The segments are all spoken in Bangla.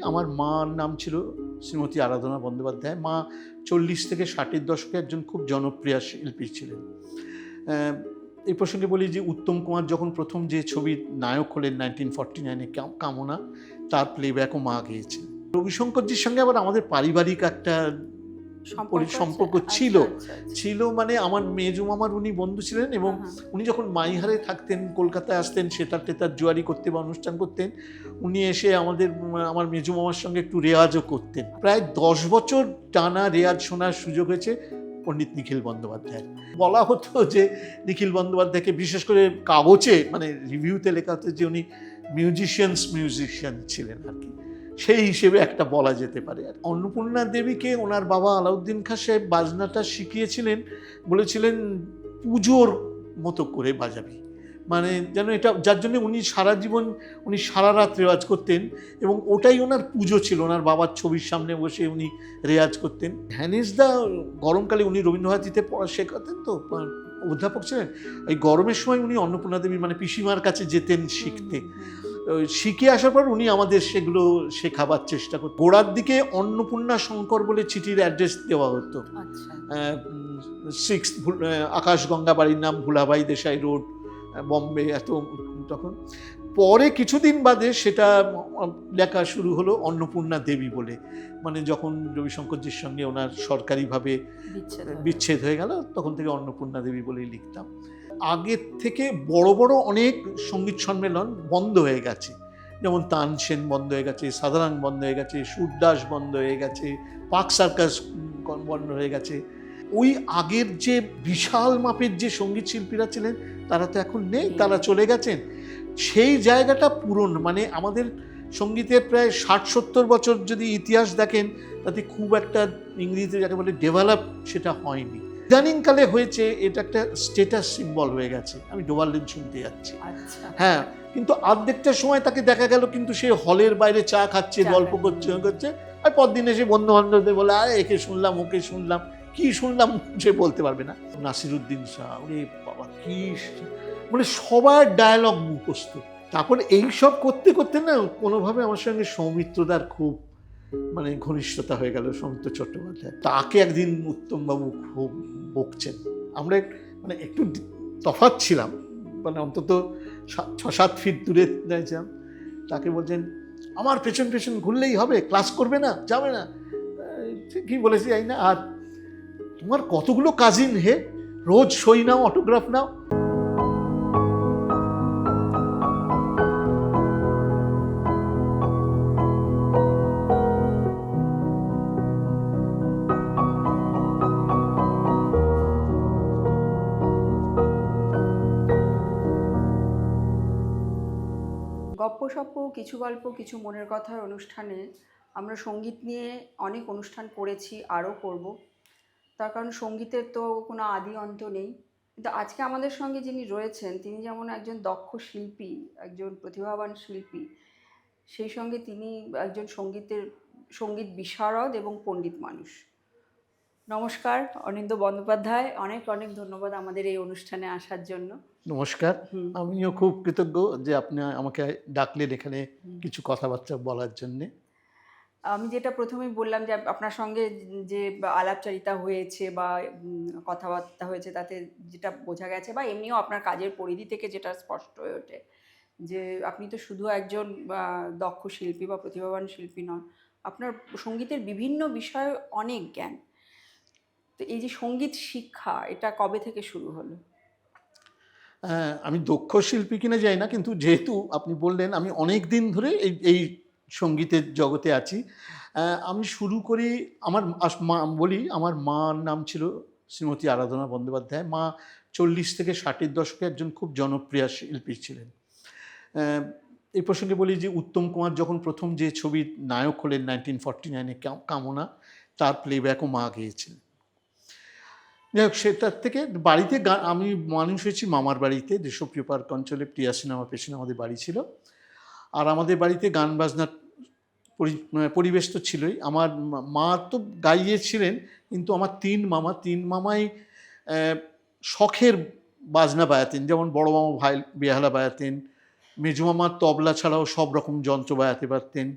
আমার মার নাম ছিল শ্রীমতী আরাধনা বন্দ্যোপাধ্যায়। মা 40 থেকে 60-এর দশকে একজন খুব জনপ্রিয় শিল্পী ছিলেন। এই প্রসঙ্গে বলি যে উত্তম কুমার যখন প্রথম যে ছবির নায়ক হলেন 1949-এ কামনা, তার প্লেব্যাকও মা গেয়েছিলেন। রবিশঙ্করজির সঙ্গে আবার আমাদের পারিবারিক একটা সম্পর্ক ছিল মানে আমার মেজো মামার উনি বন্ধু ছিলেন এবং উনি যখন মাইহারে থাকতেন, কলকাতায় আসতেন সেতার টেতার জোয়ারি করতে বা অনুষ্ঠান করতেন, উনি এসে আমার মেজো মামার সঙ্গে একটু রেওয়াজও করতেন। প্রায় 10 বছর টানা রেওয়াজ শোনার সুযোগ হয়েছে পণ্ডিত নিখিল বন্দ্যোপাধ্যায়। বলা হতো যে নিখিল বন্দ্যোপাধ্যায়কে বিশেষ করে কাগজে মানে রিভিউতে লেখা হতো যে উনি মিউজিশিয়ান ছিলেন আর কি, সেই হিসেবে একটা বলা যেতে পারে। অন্নপূর্ণা দেবীকে ওনার বাবা আলাউদ্দিন খাঁ সাহেব বাজনাটা শিখিয়েছিলেন, বলেছিলেন পুজোর মতো করে বাজাবি, মানে যেন এটা যার জন্য উনি সারা জীবন উনি সারা রাত রেওয়াজ করতেন এবং ওটাই ওনার পুজো ছিল। ওনার বাবার ছবির সামনে বসে উনি রেওয়াজ করতেন। হ্যানিসদা গরমকালে উনি রবীন্দ্রভারতীতে পড়া শেখাতেন, তো অধ্যাপক ছিলেন। এই গরমের সময় উনি অন্নপূর্ণা দেবী মানে পিসিমার কাছে যেতেন শিখতে। শিখে আসার পর উনি আমাদের সেগুলো শেখাবার চেষ্টা করতেন। গোড়ার দিকে অন্নপূর্ণা শঙ্কর বলে চিঠির অ্যাড্রেস দেওয়া হতো। 6 আকাশগঙ্গা বাড়ির নাম ভুলাভাই দেশাই রোড, বম্বে। এত তখন পরে কিছুদিন বাদে সেটা লেখা শুরু হলো অন্নপূর্ণা দেবী বলে, মানে যখন রবিশঙ্করজির সঙ্গে ওনার সরকারিভাবে বিচ্ছেদ হয়ে গেল তখন থেকে অন্নপূর্ণা দেবী বলেই লিখতাম। আগের থেকে বড় বড় অনেক সঙ্গীত সম্মেলন বন্ধ হয়ে গেছে, যেমন তানসেন বন্ধ হয়ে গেছে, সাধারণ বন্ধ হয়ে গেছে, সুরদাস বন্ধ হয়ে গেছে, পাক সার্কাস বন্ধ হয়ে গেছে। ওই আগের যে বিশাল মাপের যে সঙ্গীত শিল্পীরা ছিলেন তারা তো এখন নেই, তারা চলে গেছেন। সেই জায়গাটা পূরণ মানে আমাদের সঙ্গীতের প্রায় 60-70 বছর যদি ইতিহাস দেখেন তাতে খুব একটা ইংরেজিতে যাকে বলে ডেভেলপ সেটা হয়নি। ইদানিংকালে হয়েছে, এটা একটা স্টেটাস সিম্বল হয়ে গেছে। আমি ডোভারলিন শুনতে যাচ্ছি, হ্যাঁ, কিন্তু অর্ধেকটার সময় তাকে দেখা গেল কিন্তু সে হলের বাইরে চা খাচ্ছে, গল্প করছে, আর পরদিন এসে বন্ধু বান্ধবদের বলে একে শুনলাম ওকে শুনলাম, কি শুনলাম সে বলতে পারবে না। নাসিরুদ্দিন শাহ, ওরে বাবা কি মানে সবার ডায়ালগ মুখস্থ। তারপর এইসব করতে করতে না কোনোভাবে আমার সঙ্গে সৌমিত্রদার খুব মানে ঘনিষ্ঠতা হয়ে গেল। সৌমিত্র চট্টোপাধ্যায়, তাকে একদিন উত্তমবাবু খুব বকছেন। আমরা মানে একটু তফাৎ ছিলাম, মানে অন্তত 6-7 ফিট দূরে ছিলাম। তাকে বলছেন আমার পেছন পেছন ঘুরলেই হবে, ক্লাস করবে না, যাবে না, কি বলেছি জানি না। আর তোমার কতগুলো কাজিন হে, রোজ সই নাও, অটোগ্রাফ নাও। গপ্পসপ্প, কিছু গল্প কিছু মনের কথার অনুষ্ঠানে আমরা সঙ্গীত নিয়ে অনেক অনুষ্ঠান করেছি, আরও করব। তার কারণ সঙ্গীতের তো কোনো আদি অন্ত নেই। কিন্তু আজকে আমাদের সঙ্গে যিনি রয়েছেন তিনি যেমন একজন দক্ষ শিল্পী, একজন প্রতিভাবান শিল্পী, সেই সঙ্গে তিনি একজন সঙ্গীত বিশারদ এবং পণ্ডিত মানুষ। নমস্কার অনিন্দ্য বন্দ্যোপাধ্যায়, অনেক অনেক ধন্যবাদ আমাদের এই অনুষ্ঠানে আসার জন্য। নমস্কার, আমিও খুব কৃতজ্ঞ যে আপনি আমাকে ডাকলেন এখানে কিছু কথাবার্তা বলার জন্যে। আমি যেটা প্রথমেই বললাম যে আপনার সঙ্গে যে আলাপচারিতা হয়েছে বা কথাবার্তা হয়েছে তাতে যেটা বোঝা গেছে বা এমনিও আপনার কাজের পরিধি থেকে যেটা স্পষ্ট হয়ে ওঠে যে আপনি তো শুধু একজন দক্ষ শিল্পী বা প্রতিভাবান শিল্পী নন, আপনার সঙ্গীতের বিভিন্ন বিষয়ে অনেক জ্ঞান। তো এই যে সঙ্গীত শিক্ষা, এটা কবে থেকে শুরু হলো? আমি দক্ষ শিল্পী কিনা যাই না, কিন্তু যেহেতু আপনি বললেন আমি অনেক দিন ধরে এই সঙ্গীতের জগতে আছি। আমি শুরু করি আমার আমার মার নাম ছিল শ্রীমতী আরাধনা বন্দ্যোপাধ্যায়। মা 40 থেকে 60-এর দশকে একজন খুব জনপ্রিয় শিল্পী ছিলেন। এই প্রসঙ্গে বলি যে উত্তম কুমার যখন প্রথম যে ছবির নায়ক হলেন 1949-এ কামনা, তার প্লেব্যাকও মা গেয়েছিলেন। যাই হোক, সেটার থেকে বাড়িতে গান, আমি মানুষ হয়েছি মামার বাড়িতে, দেশপ্রিয় পার্ক অঞ্চলে প্রিয়া সিনেমার পেছনে আমাদের বাড়ি ছিল। আর আমাদের বাড়িতে গান বাজনার পরিবেশ তো ছিলই। আমার মা তো গাইয়েছিলেন, কিন্তু আমার তিন মামাই শখের বাজনা বাজাতেন। যেমন বড় মামা বেহালা বাজাতেন, মেজো মামা তবলা ছাড়াও সব রকম যন্ত্র বাজাতে পারতেন,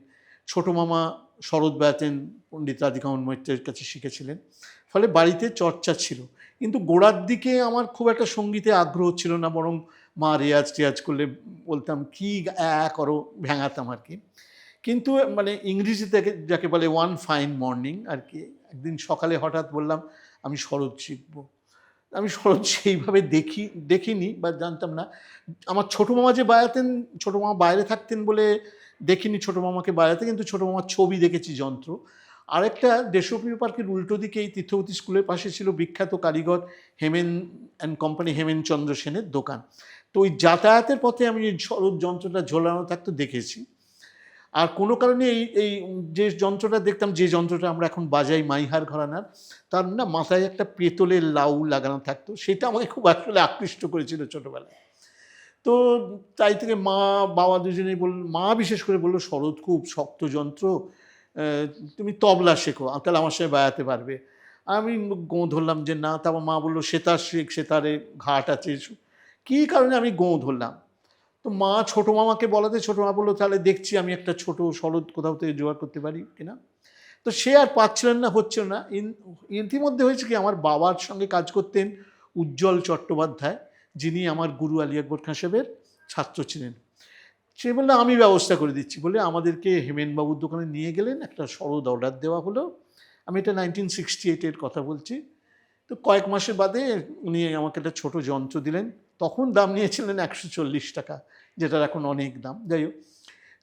ছোটো মামা শরৎ বায়াতেন পণ্ডিত রাধিকামোহন মৈত্রের কাছে শিখেছিলেন, ফলে বাড়িতে চর্চা ছিল। কিন্তু গোড়ার দিকে আমার খুব একটা সঙ্গীতে আগ্রহ ছিল না, বরং মা রেয়াজ টেয়াজ করলে বলতাম কি করো, ভেঙাতাম আর কি। কিন্তু মানে ইংরেজিতে যাকে বলে ওয়ান ফাইন মর্নিং আর কি, একদিন সকালে হঠাৎ বললাম আমি শরৎ শিখব। আমি শরৎ সেইভাবে দেখিনি বা জানতাম না। আমার ছোটো মামা যে বাজাতেন, ছোটো মামা বাইরে থাকতেন বলে দেখিনি ছোটো মামাকে বাজাতে, কিন্তু ছোটো মামার ছবি দেখেছি, যন্ত্র। আরেকটা দেশপ্রিয় পার্কের উল্টো দিকে এই তীর্থবতী স্কুলের পাশে ছিল বিখ্যাত কারিগর হেমেন অ্যান্ড কোম্পানি, হেমেনচন্দ্র সেনের দোকান। তো ওই যাতায়াতের পথে আমি এই শরৎ যন্ত্রটা ঝোলানো থাকতো দেখেছি। আর কোনো কারণে এই যে যন্ত্রটা দেখতাম, যে যন্ত্রটা আমরা এখন বাজাই মাইহার ঘরানার, তার না মাথায় একটা পেতলের লাউ লাগানো থাকতো, সেটা আমাকে খুব আসলে আকৃষ্ট করেছিল ছোটোবেলায়। তো তাই থেকে মা বাবা দুজনেই মা বিশেষ করে বললো শরৎ খুব শক্ত যন্ত্র, তুমি তবলা শেখো, তাহলে আমার সঙ্গে বাজাতে পারবে। আমি গোঁ ধরলাম যে না। তারপর মা বললো সেতার শেখ, সেতারে ঘাট আছে। কী কারণে আমি গোঁ ধরলাম। তো মা ছোটো মামাকে বলাতে ছোটো মা বললো তাহলে দেখছি আমি একটা ছোটো শরৎ কোথাও থেকে জোগাড় করতে পারি কিনা। তো সে আর পাচ্ছিলেন না, হচ্ছিল না। ইতিমধ্যে হয়েছে কি, আমার বাবার সঙ্গে কাজ করতেন উজ্জ্বল চট্টোপাধ্যায়, যিনি আমার গুরু আলী আকবর খাঁ সাহেবের ছাত্র ছিলেন। সে বললো আমি ব্যবস্থা করে দিচ্ছি বলে আমাদেরকে হেমেনবাবুর দোকানে নিয়ে গেলেন, একটা শরৎ অর্ডার দেওয়া হলো। আমি এটা 1968 কথা বলছি। তো কয়েক মাসের বাদে উনি আমাকে একটা ছোটো যন্ত্র দিলেন। তখন দাম নিয়েছিলেন 140 টাকা, যেটার এখন অনেক দাম। যাই হোক,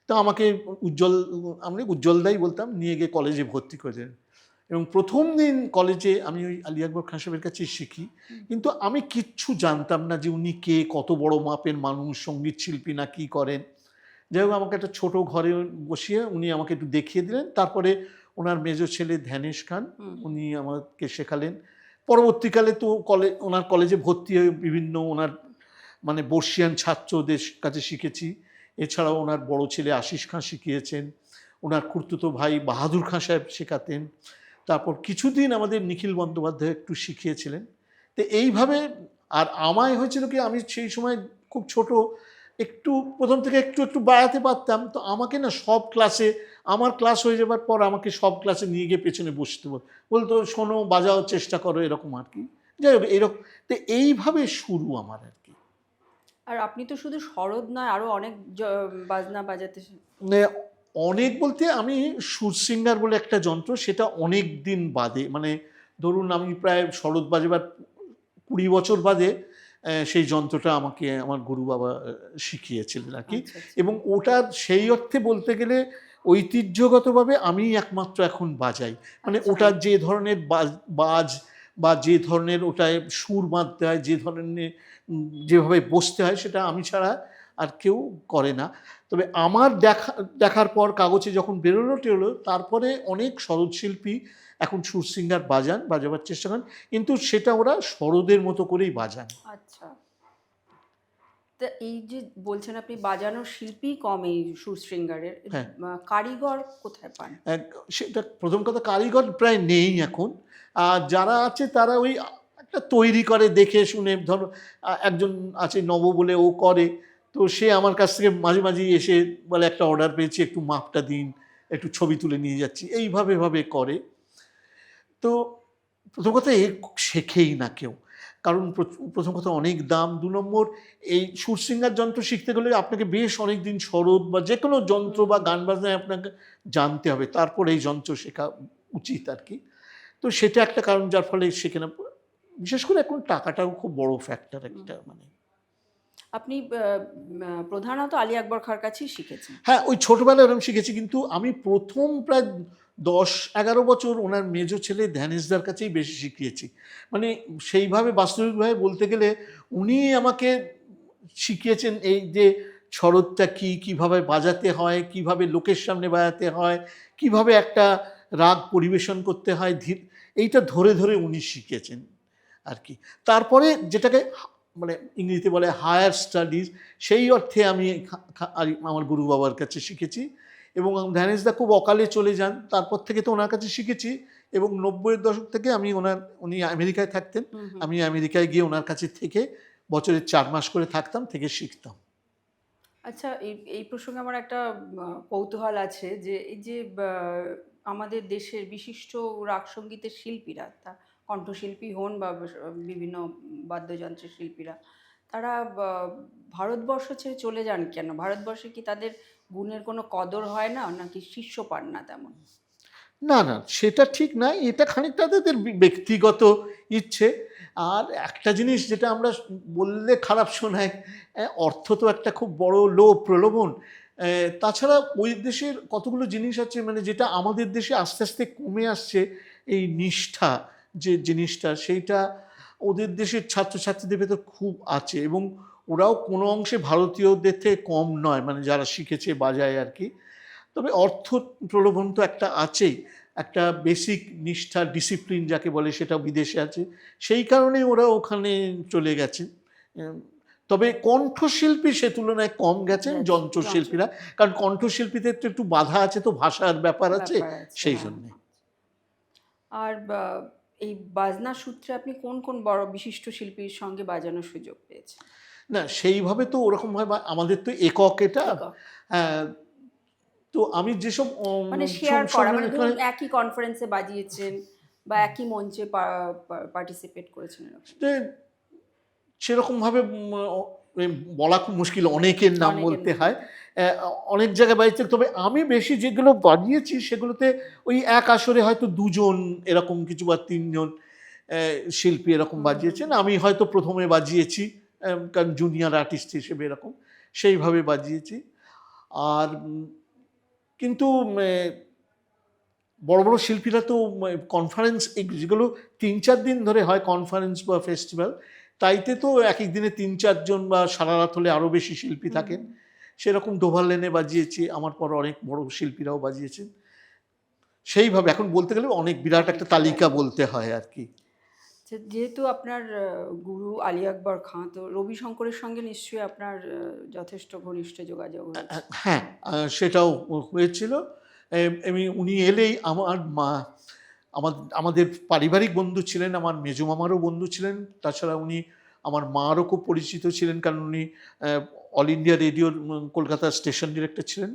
তো আমাকে আমি উজ্জ্বলদাই বলতাম, নিয়ে গিয়ে কলেজে ভর্তি করে দিলেন। এবং প্রথম দিন কলেজে আমি ওই আলী আকবর খাঁ সাহেবের কাছে শিখি, কিন্তু আমি কিচ্ছু জানতাম না যে উনি কে, কত বড় মাপের মানুষ, সঙ্গীত শিল্পী না কি করেন। যাই হোক, আমাকে একটা ছোটো ঘরে বসিয়ে উনি আমাকে একটু দেখিয়ে দিলেন। তারপরে ওনার মেজো ছেলে ধ্যানেশ খান, উনি আমাকে শেখালেন। পরবর্তীকালে তো ওনার কলেজে ভর্তি হয়ে বিভিন্ন ওনার মানে বর্ষিয়ান ছাত্রদের কাছে শিখেছি। এছাড়াও ওনার বড় ছেলে আশিস খাঁ শিখিয়েছেন, ওনার খুড়তুতো ভাই বাহাদুর খাঁ সাহেব শেখাতেন। তারপর কিছুদিন আমাদের নিখিল বন্দ্যোপাধ্যায় একটু শিখিয়েছিলেন। তো এইভাবে, আর আমায় হয়েছিল কি, আমি সেই সময় খুব ছোট, একটু প্রথম থেকে একটু একটু বাড়াতে পারতাম। তো আমাকে না সব ক্লাসে, আমার ক্লাস হয়ে যাবার পর আমাকে সব ক্লাসে নিয়ে গিয়ে পেছনে বসতে বলতো, শোনো, বাজাও, চেষ্টা করো, এরকম আর কি। যাই হোক, এরকম। তো এইভাবে শুরু আমার আর কি। আর আপনি তো শুধু শরৎ নয়, আরও অনেক বাজনা বাজাতে। মানে অনেক বলতে, আমি সুরসিঙ্গার বলে একটা যন্ত্র, সেটা অনেক দিন বাদে, মানে ধরুন আমি প্রায় শরৎ বাজাবার 20 বছর বাদে সেই যন্ত্রটা আমাকে আমার গুরু বাবা শিখিয়েছিলেন আর কি। এবং ওটার সেই অর্থে বলতে গেলে ঐতিহ্যগতভাবে আমি একমাত্র এখন বাজাই। মানে ওটার যে ধরনের বাজ বা যে ধরনের ওটায় সুর বাঁধতে হয়, যে ধরনের যেভাবে বসতে হয়, সেটা আমি ছাড়া আর কেউ করে না। তবে আমার দেখার পর কাগজে যখন বেরোলো তারপরে অনেক শরৎশিল্পী এখন সুরসিঙ্গার বাজাবার চেষ্টা করেন, কিন্তু সেটা ওরা শরদের মতো করেই বাজান। আচ্ছা, তা এই যে বলছেন আপনি, বাজানোর শিল্পী কম এই সুরশৃঙ্গারের, কারিগর কোথায় পান? সেটা প্রথম কথা, কারিগর প্রায় নেই এখন। আর যারা আছে তারা ওই একটা তৈরি করে দেখে শুনে, ধরো একজন আছে নব বলে, ও করে। তো সে আমার কাছ থেকে মাঝে মাঝেই এসে বলে একটা অর্ডার পেয়েছি, একটু মাপটা দিন, একটু ছবি তুলে নিয়ে যাচ্ছি, এইভাবে করে। তো প্রথম কথা, শেখেই না কেউ, কারণ প্রথম কথা অনেক দাম। 2 নম্বর, এই সুরসিঙ্গার যন্ত্র শিখতে গেলে আপনাকে বেশ অনেক দিন শরৎ বা যে কোনো যন্ত্র বা গান বাজনায় আপনাকে জানতে হবে, তারপর এই যন্ত্র শেখা উচিত আর কি। তো সেটা একটা কারণ, যার ফলে শেখে না। বিশেষ করে এখন টাকাটাও খুব বড় ফ্যাক্টর একটা। মানে আপনি প্রধানত আলী আকবর খাঁর কাছেই শিখেছেন? হ্যাঁ, ওই ছোটোবেলায় এরকম শিখেছি, কিন্তু আমি প্রথম প্রায় 10-11 বছর ওনার মেজো ছেলে ধ্যানেশদার কাছেই বেশি শিখিয়েছি। মানে সেইভাবে বাস্তবিকভাবে বলতে গেলে উনি আমাকে শিখিয়েছেন এই যে শরৎটা কী, কীভাবে বাজাতে হয়, কীভাবে লোকের সামনে বাজাতে হয়, কীভাবে একটা রাগ পরিবেশন করতে হয়, এইটা ধরে ধরে উনি শিখিয়েছেন আর কি। তারপরে যেটাকে মানে ইংরেজিতে বলে হায়ার স্টাডিজ, সেই অর্থে আমি আমার গুরু বাবার কাছে শিখেছি। এবং ধ্যানেশদা খুব অকালে চলে যান, তারপর থেকে তো ওনার কাছে শিখেছি। এবং 90-এর দশক থেকে উনি আমেরিকায় থাকতেন, আমি আমেরিকায় গিয়ে ওনার কাছে থেকে বছরে 4 মাস করে থাকতাম, থেকে শিখতাম। আচ্ছা, এই এই প্রসঙ্গে আমার একটা কৌতূহল আছে যে এই যে আমাদের দেশের বিশিষ্ট রাগ সঙ্গীতের শিল্পীরা, তা কণ্ঠশিল্পী হন বা বিভিন্ন বাদ্যযন্ত্রের শিল্পীরা, তারা ভারতবর্ষ ছেড়ে চলে যান কেন? ভারতবর্ষে কি তাদের গুণের কোনো কদর হয় না, নাকি শিষ্য পান না তেমন? না, না, সেটা ঠিক না। এটা খানিকটা তাদের ব্যক্তিগত ইচ্ছে। আর একটা জিনিস যেটা আমরা বললে খারাপ শোনায়, অর্থ তো একটা খুব বড় লোভ, প্রলোভন। তাছাড়া ওই দেশের কতগুলো জিনিস আছে মানে যেটা আমাদের দেশে আস্তে, আস্তে কমে আসছে। এই নিষ্ঠা যে জিনিসটা, সেইটা ওদের দেশের ছাত্রছাত্রীদের ভেতর খুব আছে এবং ওরাও কোনো অংশে ভারতীয়দের থেকে কম নয়, মানে যারা শিখেছে বাজায় আরকি। তবে অর্থ প্রলোভন তো একটা আছেই। একটা বেসিক নিষ্ঠা, ডিসিপ্লিন যাকে বলে, সেটা বিদেশে আছে। সেই কারণেই ওরা ওখানে চলে গেছে। এম তবে কণ্ঠশিল্পী সে তুলনায় কম গেছেন যন্ত্রশিল্পীরা। কারণ কণ্ঠশিল্পীদের তো একটু বাধা আছে, তো ভাষার ব্যাপার আছে, ব্যাপার আছে, সেই হ্যাঁ। জন্যে। আর এই বাজনা সূত্রে আপনি কোন কোন বড় বিশিষ্ট শিল্পীর সঙ্গে বাজানোর সুযোগ পেয়েছেন? না, সেইভাবে তো ওরকমভাবে আমাদের তো একক এটা। একক। হ্যাঁ, তো আমি যেসব মানে শেয়ার করা, মানে এখানে ধরুন একই কনফারেন্সে বাজিয়েছেন বা একই মঞ্চে পার্টিসিপেট করেছেন এরকম। সেরকমভাবে বলা খুব মুশকিল, অনেকের নাম অনেকের বলতে নাম হয়। বলতে। অনেক জায়গায় বাজিয়েছে, তবে আমি বেশি যেগুলো বাজিয়েছি সেগুলোতে ওই এক আসরে হয়তো ২ জন এরকম কিছু বা ৩ জন শিল্পী এরকম হুম, হুম। বাজিয়েছেন। আমি হয়তো ১ম এ বাজিয়েছি, কারণ জুনিয়র আর্টিস্ট হিসেবে এরকম, সেইভাবে বাজিয়েছি। আর কিন্তু বড়, বড় শিল্পীরা তো কনফারেন্স যেগুলো ৩-৪ দিন ধরে হয় কনফারেন্স বা ফেস্টিভ্যাল, তাইতে তো একেক দিনে ৩-৪ জন বা সারারাত হলে আরও বেশি শিল্পী হুম, থাকেন। হুম। সেরকম ডোভার লেনে বাজিয়েছি, আমার পর অনেক বড় শিল্পীরাও বাজিয়েছেন। সেইভাবে এখন বলতে গেলে অনেক বিরাট একটা অনেকটা তালিকা জায়গা। বলতে হয় আরকি। যেহেতু আপনার গুরু আলী আকবর খাঁ, তো রবি শঙ্করের সঙ্গে নিশ্চয়ই আপনার যথেষ্ট ঘনিষ্ঠ যোগাযোগ হয়েছে। হ্যাঁ, সেটাও হয়েছিল। উনি এলেই আমার মা, আমাদের পারিবারিক বন্ধু ছিলেন, আমার মেজো মামারও বন্ধু ছিলেন। তাছাড়া উনি আমার মারও খুব পরিচিত ছিলেন, কারণ উনি অল ইন্ডিয়া রেডিওর কলকাতা স্টেশন ডিরেক্টর ছিলেন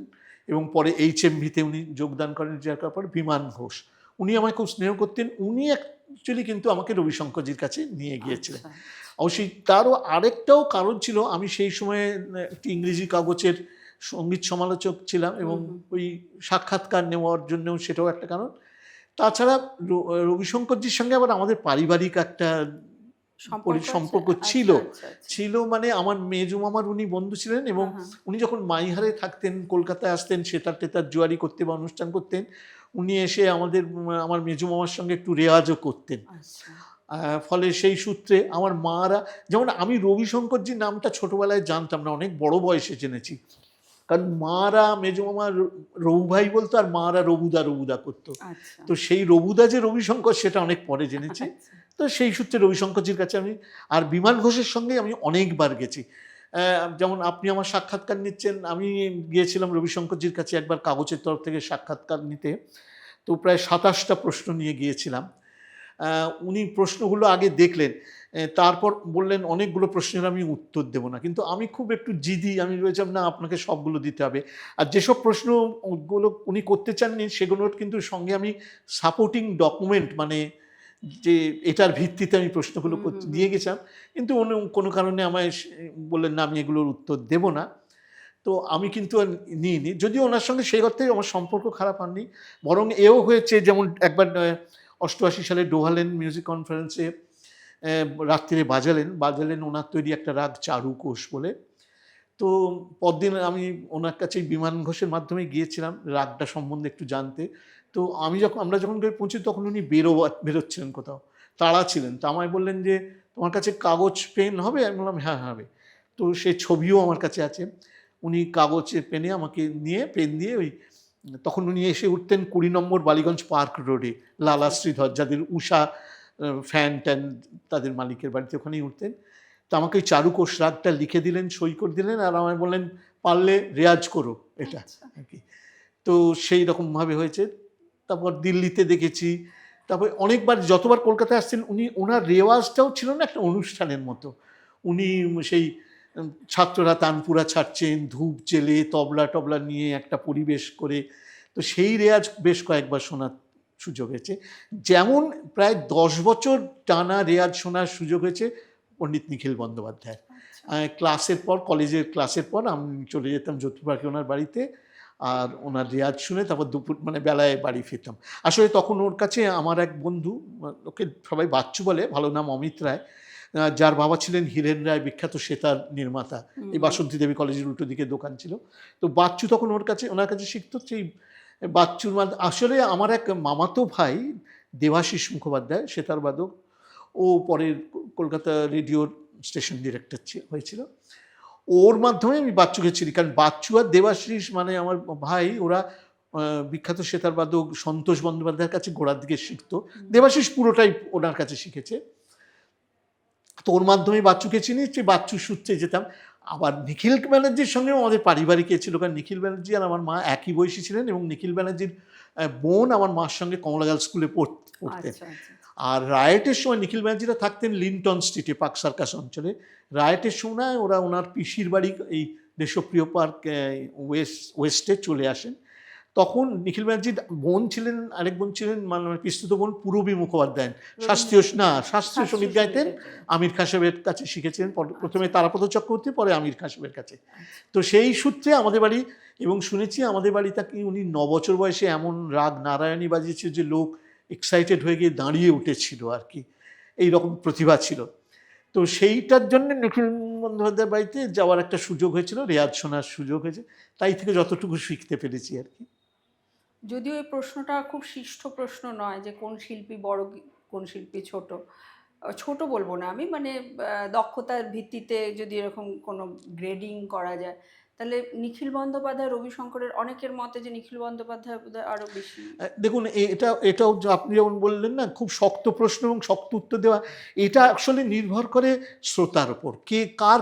এবং পরে HMV-তে উনি যোগদান করেন, রিটায়ার করার পর বিমান ঘোষ। উনি আমায় খুব স্নেহ করতেন। উনি অ্যাকচুয়ালি কিন্তু আমাকে রবিশঙ্করজির কাছে নিয়ে গিয়েছিলেন। আচ্ছা। অবশ্যই তারও আরেকটাও কারণ ছিল, আমি সেই সময়ে একটি ইংরেজি কাগজের সঙ্গীত সমালোচক ছিলাম এবং হুম, হুম। ওই সাক্ষাৎকার নেওয়ার জন্যও সেটাও একটা কারণ। তাছাড়া রবিশঙ্করজির সঙ্গে আবার আমাদের পারিবারিক একটা সম্পর্ক আছে? সম্পর্ক ছিল। আচ্ছা, আচ্ছা, আচ্ছা। ছিল মানে আমার মেজো মামার উনি বন্ধু ছিলেন এবং হ্যাঁ, হ্যাঁ। উনি যখন মাইহারে থাকতেন, কলকাতায় আসতেন সেতার-টেতার জোয়ারি করতে বা অনুষ্ঠান করতেন, উনি এসে আমার মেজো মামার সঙ্গে একটু রেওয়াজও করতেন। আচ্ছা। ফলে সেই সূত্রে আমার মারা, যেমন আমি রবিশঙ্করজির নামটা ছোটবেলায় জানতাম না, অনেক বড় বয়সে জেনেছি। কারণ মারা মেজো মামা রবু ভাই বলতো আর মারা রবুদা, রবুদা করতো। আচ্ছা। তো সেই রবুদা যে রবিশঙ্কর সেটা অনেক পরে জেনেছি। আচ্ছা। তো সেই সূত্রে রবিশঙ্করজির কাছে আমি, আর বিমান ঘোষের সঙ্গে আমি অনেকবার গেছি। যেমন আপনি আমার সাক্ষাৎকার নিচ্ছেন, আমি গিয়েছিলাম রবিশঙ্করজির কাছে একবার কাগজের তরফ থেকে সাক্ষাৎকার নিতে। তো প্রায় ২৭টা প্রশ্ন নিয়ে গিয়েছিলাম। উনি প্রশ্নগুলো আগে দেখলেন। তারপর বললেন অনেকগুলো প্রশ্নের আমি উত্তর দেব না। কিন্তু আমি খুব একটু জিদি, আমি বলেছিলাম, "না, আপনাকে সবগুলো দিতে হবে।" আর যেসব প্রশ্নগুলো উনি করতে চাননি সেগুলোর কিন্তু সঙ্গে আমি সাপোর্টিং ডকুমেন্ট, মানে যে এটার ভিত্তিতে আমি প্রশ্নগুলো হুম, হুম, দিয়ে হুম। গেছিলাম। কিন্তু উনি কোনো কারণে আমায় বললেন, "না, আমি এগুলোর উত্তর দেব না।" তো আমি কিন্তু আর নিইনি। যদিও ওনার সঙ্গে সেই অর্থে আমার সম্পর্ক খারাপ হয়নি। বরং এও হয়েছে, যেমন একবার ৮৮ সালে ডোভালেন মিউজিক কনফারেন্সে রাত্তিরে বাজালেন ওনার তৈরি একটা রাগ চারুকোষ বলে। তো পরদিন আমি ওনার কাছে বিমান ঘোষের মাধ্যমে গিয়েছিলাম রাগটা সম্বন্ধে একটু জানতে। তো আমরা যখন গিয়ে পৌঁছি তখন উনি বেরোচ্ছিলেন কোথাও। তাড়া ছিলেন। তো আমায় বললেন যে, "তোমার কাছে কাগজ পেন হবে?" আমি বললাম, "হ্যাঁ, হবে।" তো সেই ছবিও আমার কাছে আছে। উনি কাগজে পেনে আমাকে নিয়ে পেন দিয়ে তখন উনি এসে উঠতেন ২০ নম্বর বালিগঞ্জ পার্ক রোডে, লালা আচ্ছা। শ্রীধর যাদের উষা ফ্যান-ট্যান তাদের মালিকের বাড়িতে, ওখানেই উঠতেন। তো আমাকে ওই চারুকোষ রাগটা লিখে দিলেন, সই করে দিলেন আর আমায় বললেন, "পারলে রেয়াজ করো এটা।" আচ্ছা। আরকি। তো সেই রকমভাবে হয়েছে। তারপর দিল্লিতে দেখেছি। তারপরে অনেকবার, যতবার কলকাতায় আসছেন ওনার রেওয়াজটাও ছিল না একটা অনুষ্ঠানের মতো। উনি সেই ছাত্ররা তানপুরা ছাড়ছেন, ধূপ জেলে তবলা টবলা নিয়ে একটা পরিবেশ করে। তো সেই রেয়াজ বেশ কয়েকবার শোনার সুযোগ হয়েছে। যেমন প্রায় 10 বছর টানা রেয়াজ শোনার সুযোগ হয়েছে পণ্ডিত নিখিল বন্দ্যোপাধ্যায়ের। ক্লাসের পর, কলেজের ক্লাসের পর আমি চলে যেতাম যোধপুর পার্কে ওনার বাড়িতে, আর ওনার রেয়াজ শুনে তারপর দুপুর মানে বেলায় বাড়ি ফিরতাম। আসলে তখন ওর কাছে আমার এক বন্ধু, ওকে সবাই বাচ্চু বলে, ভালো নাম অমিত রায়, যার বাবা ছিলেন হীরেন রায়, বিখ্যাত সেতার নির্মাতা। এই বাসন্তী দেবী কলেজের উল্টো দিকে দোকান ছিল। তো বাচ্চু তখন ওনার কাছে শিখতো। সেই বাচ্চুর আসলে আমার এক মামাতো ভাই দেবাশিস মুখোপাধ্যায়, সেতার বাদক, ও পরে কলকাতা রেডিওর স্টেশন ডিরেক্টর হয়েছিল। ওর মাধ্যমে আমি বাচ্চুকে চিনি, কারণ বাচ্চু আর দেবাশিস মানে আমার ভাই, ওরা বিখ্যাত সেতার বাদক সন্তোষ বন্দ্যোপাধ্যায়ের কাছে গোড়ার দিকে শিখতো। দেবাশিস পুরোটাই ওনার কাছে শিখেছে। তো ওর মাধ্যমে বাচ্চুকে চিনি, যে বাচ্চুর সূত্রে যেতাম। আবার নিখিল ব্যানার্জির সঙ্গেও আমাদের পারিবারিক ছিল, কারণ নিখিল ব্যানার্জি আর আমার মা একই বয়সী ছিলেন, এবং নিখিল ব্যানার্জির বোন আমার মার সঙ্গে কমলা গার্লস স্কুলে পড়তেন। আর রায়েটের সময় নিখিল ব্যানার্জিরা থাকতেন লিন্টন স্ট্রিটে, পার্ক সার্কাস অঞ্চলে। রায়েটের সময় ওরা ওনার পিসির বাড়ি এই দেশপ্রিয় পার্ক ওয়েস্টে চলে আসেন। তখন নিখিল ব্যানার্জির বোন ছিলেন, আরেক বোন ছিলেন মানে পিস্তুত বোন পূরবী মুখোপাধ্যায়, শাস্ত্রীয় সঙ্গীত গাইতেন। আমির খাঁ সাহেবের কাছে শিখেছিলেন, প্রথমে তারাপদ চক্রবর্তী, পরে আমির খাঁ সাহেবের কাছে। তো সেই সূত্রে আমাদের বাড়ি, এবং শুনেছি আমাদের বাড়ি তাকে উনি 9 বছর বয়সে এমন রাগ নারায়ণী বাজিয়েছিল যে লোক এক্সাইটেড হয়ে গিয়ে দাঁড়িয়ে উঠেছিল আর কি, এইরকম প্রতিভা ছিল। তো সেইটার জন্য নিখিল বন্দ্যোপাধ্যায়ের বাড়িতে যাওয়ার একটা সুযোগ হয়েছিল, রেয়াজ শোনার সুযোগ হয়েছে, তাই থেকে যতটুকু শিখতে পেরেছি আর কি। যদিও এই প্রশ্নটা খুব শিষ্ট প্রশ্ন নয় যে কোন শিল্পী বড় কোন শিল্পী ছোট, ছোট বলবো না আমি, মানে দক্ষতার ভিত্তিতে যদি এরকম কোনো গ্রেডিং করা যায়, তাহলে নিখিল বন্দ্যোপাধ্যায়, রবিশঙ্করের অনেকের মতে যে নিখিল বন্দ্যোপাধ্যায় বোধহয় আরও বেশি। দেখুন, এটাও আপনি যেমন বললেন না, খুব শক্ত প্রশ্ন এবং শক্ত উত্তর দেওয়া, এটা আসলে নির্ভর করে শ্রোতার উপর, কে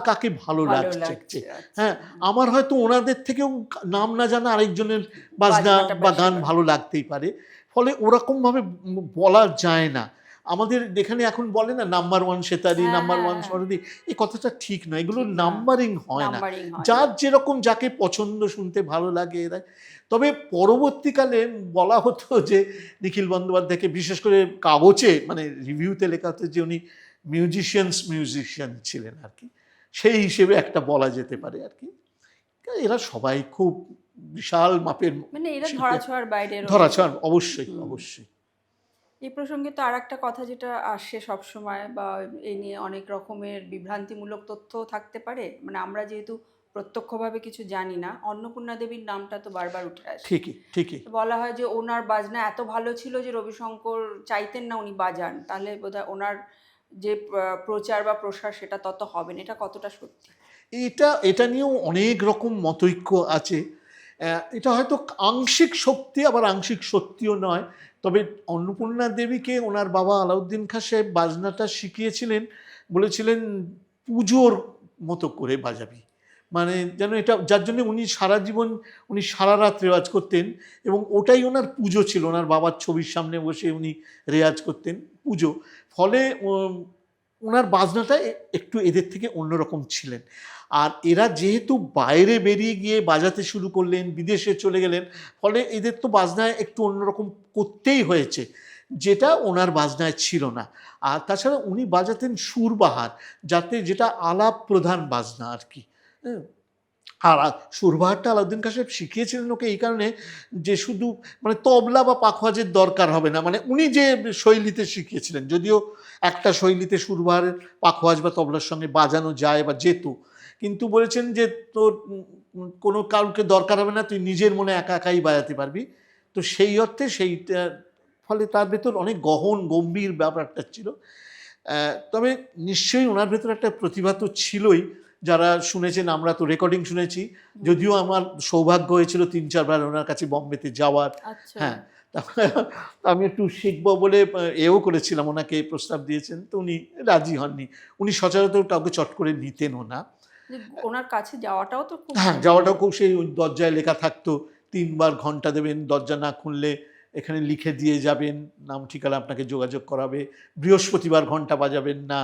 কাকে ভালো লাগছে। হ্যাঁ, আমার হয়তো ওনাদের থেকেও নাম না জানা আরেকজনের বাজনা বা গান ভালো লাগতেই পারে, ফলে ওরকমভাবে বলা যায় না। আমাদের এখানে এখন বলে না নাম্বার 1 সেতারি, নাম্বার 1 সরোদি, এই কথাটা ঠিক নয়, এগুলো নাম্বারিং হয় না, যার যেরকম যাকে পছন্দ, শুনতে ভালো লাগে। তবে পরবর্তীকালে বলা হতো যে নিখিল বন্দ্যোপাধ্যায়কে, বিশেষ করে কাগজে মানে রিভিউতে লেখা হতো যে উনি মিউজিশিয়ান ছিলেন আর কি, সেই হিসেবে একটা বলা যেতে পারে আর কি। এরা সবাই খুব বিশাল মাপের, মানে এরা ধরাছোঁয়ার বাইরে, ধরাছোঁয়ার, অবশ্যই অবশ্যই। এই প্রসঙ্গে তো আর একটা কথা যেটা আসে সবসময়, বা এই নিয়ে অনেক রকমের বিভ্রান্তিমূলক তথ্য থাকতে পারে, মানে আমরা যেহেতু প্রত্যক্ষভাবে কিছু জানি না, অন্নপূর্ণা দেবীর নামটা তো বারবার উঠে আসে। ঠিকই বলা হয় যে ওনার বাজনা এত ভালো ছিল যে রবিশঙ্কর চাইতেন না উনি বাজান, তাহলে বোধহয় ওনার যে প্রচার বা প্রসার সেটা তত হবে না। এটা কতটা সত্যি? এটা নিয়েও অনেক রকম মতৈক্য আছে। এটা হয়তো আংশিক সত্যি, আবার আংশিক সত্যিও নয়। তবে অন্নপূর্ণা দেবীকে ওনার বাবা আলাউদ্দিন খাঁ সাহেব বাজনাটা শিখিয়েছিলেন, বলেছিলেন পুজোর মতো করে বাজাবি, মানে যেন এটা, যার জন্য উনি সারা জীবন, উনি সারা রাত রেওয়াজ করতেন, এবং ওটাই ওনার পুজো ছিল। ওনার বাবার ছবির সামনে বসে উনি রেওয়াজ করতেন, পুজো। ফলে ওনার বাজনাটা একটু এদের থেকে অন্যরকম ছিলেন। আর এরা যেহেতু বাইরে বেরিয়ে গিয়ে বাজাতে শুরু করলেন, বিদেশে চলে গেলেন, ফলে এদের তো বাজনায় একটু অন্যরকম করতেই হয়েছে, যেটা ওনার বাজনায় ছিল না। আর তাছাড়া উনি বাজাতেন সুরবাহার, যেটা আলাপ প্রধান বাজনা আর কি। আর সুরবাহারটা আলাউদ্দিন খাঁ সাহেব শিখিয়েছিলেন ওকে এই কারণে যে শুধু মানে তবলা বা পাখোয়াজের দরকার হবে না, মানে উনি যে শৈলীতে শিখিয়েছিলেন, যদিও একটা শৈলীতে সুরবাহারের পাখোয়াজ বা তবলার সঙ্গে বাজানো যায় বা যেত, কিন্তু বলেছেন যে তোর কোনো কাউকে দরকার হবে না, তুই নিজের মনে একা একাই বাজাতে পারবি। তো সেই অর্থে সেইটা, ফলে তার ভেতর অনেক গহন গম্ভীর ব্যাপারটা ছিল। তবে নিশ্চয়ই ওনার ভেতর একটা প্রতিভা তো ছিলই। যারা শুনেছেন, আমরা তো রেকর্ডিং শুনেছি, যদিও আমার সৌভাগ্য হয়েছিল 3-4 বার ওনার কাছে বম্বেতে যাওয়ার। হ্যাঁ, আমি একটু শিখবো বলে এও করেছিলাম, ওনাকে প্রস্তাব দিয়েছেন, তো উনি রাজি হননি। উনি সচরাচর কাউকে চট করে নিতেনও না। ওনার কাছে যাওয়াটাও তো খুব, হ্যাঁ, যাওয়াটাও খুব, সেই দরজায় লেখা থাকতো 3 বার ঘন্টা দেবেন, দরজা না খুললে এখানে লিখে দিয়ে যাবেন, নাম ঠিকানা আপনাকে যোগাযোগ করাবে, বৃহস্পতিবার ঘন্টা বাজাবেন না,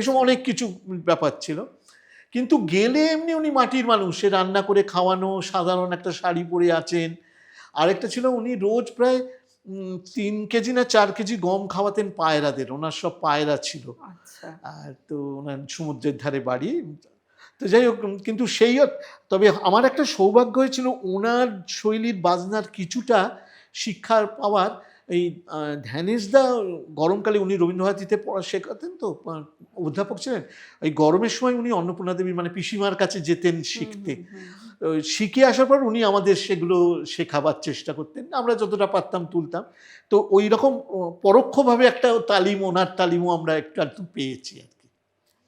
এসব অনেক কিছু ব্যাপার ছিল। কিন্তু গেলে এমনি উনি মাটির মানুষ, সে রান্না করে খাওয়ানো, সাধারণ একটা শাড়ি পরে আছেন। আরেকটা ছিল উনি রোজ প্রায় 3 কেজি না 4 কেজি গম খাওয়াতেন পায়রাদের, ওনার সব পায়রা ছিল। আচ্ছা। আর তো ওনার সমুদ্রের ধারে বাড়ি। তো যাই হোক, কিন্তু তবে আমার একটা সৌভাগ্য হয়েছিল ওনার শৈলীর বাজনার কিছুটা শিক্ষার পাওয়ার। এই ধ্যানেশদা গরমকালে উনি রবীন্দ্রভারতীতে পড়া শেখাতেন, তো অধ্যাপক ছিলেন। ওই গরমের সময় উনি অন্নপূর্ণা দেবী মানে পিসিমার কাছে যেতেন শিখতে। শিখে আসার পর উনি আমাদের সেগুলো শেখাবার চেষ্টা করতেন, আমরা যতটা পারতাম তুলতাম। তো ওই রকম পরোক্ষভাবে একটা তালিম, ওনার তালিমও আমরা একটু একটু পেয়েছি আর কি।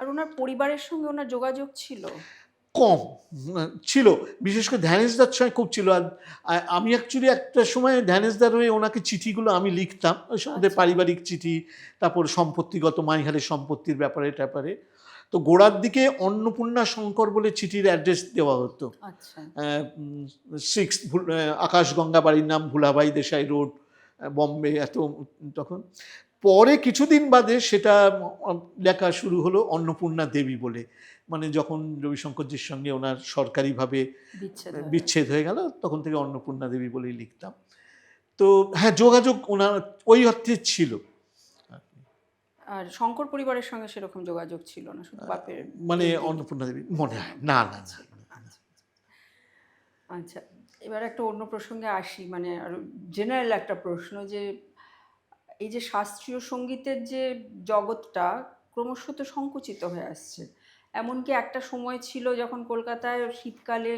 আর ওনার পরিবারের সঙ্গে ওনার যোগাযোগ ছিল? কম ছিল, বিশেষ করে ধ্যানেশদার সময় খুব ছিল। আর আমি অ্যাকচুয়ালি একটা সময় ধ্যানেশদার হয়ে ওনাকে চিঠিগুলো আমি লিখতাম, ওই সময় পারিবারিক চিঠি, তারপর সম্পত্তিগত মাইহারের সম্পত্তির ব্যাপারে ট্যাপারে। তো গোড়ার দিকে অন্নপূর্ণা শঙ্কর বলে চিঠির অ্যাড্রেস দেওয়া হতো। 6 আকাশগঙ্গা বাড়ির নাম, ভুলাভাই দেশাই রোড, বম্বে, এত তখন। পরে কিছুদিন বাদে সেটা লেখা শুরু হলো অন্নপূর্ণা দেবী বলে, মানে যখন রবিশঙ্করজির সঙ্গে ওনার সরকারিভাবে বিচ্ছেদ হয়ে গেল, তখন থেকে অন্নপূর্ণা দেবী বলেই লিখতাম। তো হ্যাঁ, যোগাযোগ ওনার ওই অর্থে ছিল। আর শঙ্কর পরিবারের সঙ্গে সেরকম যোগাযোগ ছিল না, শুধু বাপের মানে অন্নপূর্ণা দেবী মনে হয় না। না না। আচ্ছা, এবার একটা অন্য প্রসঙ্গে আসি, মানে আর জেনারেল একটা প্রশ্ন, যে এই যে শাস্ত্রীয় সঙ্গীতের যে জগৎটা ক্রমশ তো সংকুচিত হয়ে আসছে। এমনকি একটা সময় ছিল যখন কলকাতায় শীতকালে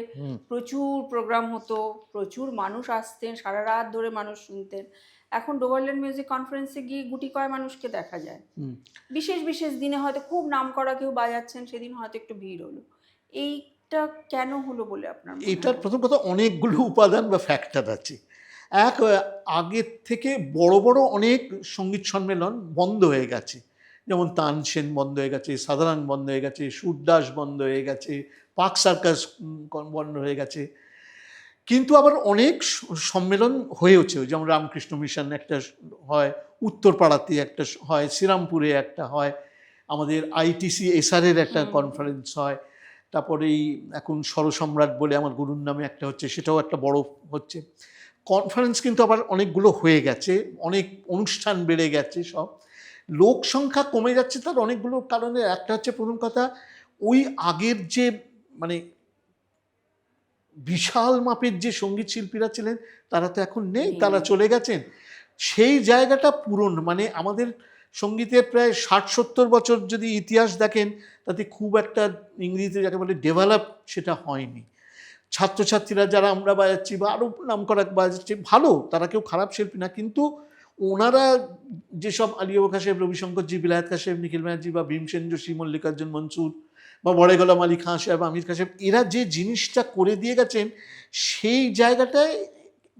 প্রচুর প্রোগ্রাম হতো, প্রচুর মানুষ আসতেন, সারা রাত ধরে মানুষ শুনতেন। এখন ডোভারল্যান্ড মিউজিক কনফারেন্সে গিয়ে গুটি কয় মানুষকে দেখা যায়। বিশেষ বিশেষ দিনে হয়তো খুব নামকরা কেউ বাজাচ্ছেন, সেদিন হয়তো একটু ভিড় হলো। এইটা কেন হলো বলে আপনার মনে হয়? এটার প্রথম কথা, অনেকগুলো উপাদান বা ফ্যাক্টর আছে। এক, আগের থেকে বড় বড় অনেক সঙ্গীত সম্মেলন বন্ধ হয়ে গেছে, যেমন তানসেন বন্ধ হয়ে গেছে, সাধারণ বন্ধ হয়ে গেছে, সুরদাস বন্ধ হয়ে গেছে, পার্ক সার্কাস বন্ধ হয়ে গেছে। কিন্তু আবার অনেক সম্মেলন হয়েওছে, যেমন রামকৃষ্ণ মিশন একটা হয়, উত্তরপাড়াতে একটা হয়, শ্রীরামপুরে একটা হয়, আমাদের আইটিসি এসআরের একটা কনফারেন্স হয়, তারপরে এই এখন স্বরসম্রাট বলে আমার গুরুর নামে একটা হচ্ছে, সেটাও একটা বড় হচ্ছে কনফারেন্স। কিন্তু আবার অনেকগুলো হয়ে গেছে, অনেক অনুষ্ঠান বেড়ে গেছে, সব লোক সংখ্যা কমে যাচ্ছে। তার অনেকগুলো কারণে একটা হচ্ছে, প্রথম কথা, ওই আগের যে মানে বিশাল মাপের যে সঙ্গীত শিল্পীরা ছিলেন তারা তো এখন নেই, তারা চলে গেছেন। সেই জায়গাটা পূরণ, মানে আমাদের সঙ্গীতের প্রায় 60-70 বছর যদি ইতিহাস দেখেন, তাতে খুব একটা ইংরেজিতে যাকে বলে ডেভেলপ সেটা হয়নি। ছাত্রছাত্রীরা যারা আমরা বাজাচ্ছি বা আরও নাম করা বাজাচ্ছি, ভালো, তারা কেউ খারাপ শিল্পী না, কিন্তু ওনারা যেসব আলী আবু খাঁ সাহেব, রবিশঙ্করজি, বিলায়েত খাঁ সাহেব, নিখিল ব্যানার্জি বা ভীমসেন যোশী, মল্লিকার্জুন মনসুর বা বড়ে গোলাম আলী খাঁ সাহেব, আমির খাঁ সাহেব, এরা যে জিনিসটা করে দিয়ে গেছেন, সেই জায়গাটায়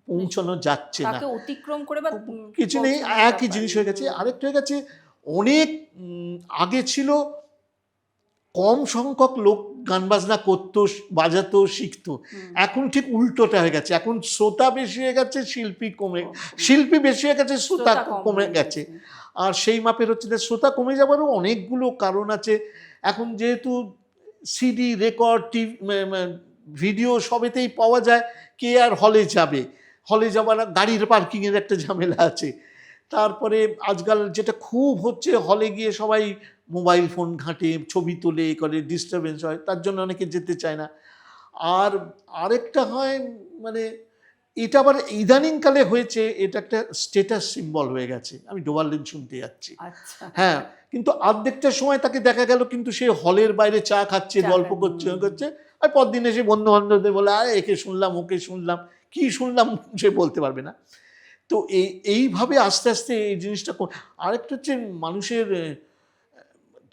পৌঁছানো যাচ্ছে না, অতিক্রম করে বা কিছু নেই, একই জিনিস হয়ে গেছে। আরেকটা হয়ে গেছে, অনেক আগে ছিল কম সংখ্যক লোক গান বাজনা করতো, বাজাতো, শিখতো। এখন ঠিক উল্টোটা হয়ে গেছে, এখন শ্রোতা বেশি হয়ে গেছে, শিল্পী বেশি হয়ে গেছে, শ্রোতা কমে গেছে। আর সেই মাপের হচ্ছে যে শ্রোতা কমে যাবারও অনেকগুলো কারণ আছে। এখন যেহেতু সিডি, রেকর্ড, টিভি, ভিডিও সবেতেই পাওয়া যায়, কে আর হলে যাবে? হলে যাবার গাড়ির পার্কিংয়ের একটা ঝামেলা আছে। তারপরে আজকাল যেটা খুব হচ্ছে, হলে গিয়ে সবাই মোবাইল ফোন ঘাঁটে, ছবি তোলে, করে, ডিস্টারবেন্স হয়, তার জন্য অনেকে যেতে চায় না। আর আরেকটা হয়, মানে এটা আবার ইদানিংকালে হয়েছে, এটা একটা স্টেটাস সিম্বল হয়ে গেছে। আমি ডোভারল্যান্ড শুনতে যাচ্ছি, হ্যাঁ, কিন্তু অর্ধেকটার সময় তাকে দেখা গেল কিন্তু সে হলের বাইরে চা খাচ্ছে, গল্প করছে, আর পরদিন এসে বন্ধু বান্ধবদের বলে, একে শুনলাম, ওকে শুনলাম, কি শুনলাম সে বলতে পারবে না। তো এইভাবে আস্তে আস্তে এই জিনিসটা। আরেকটা হচ্ছে, মানুষের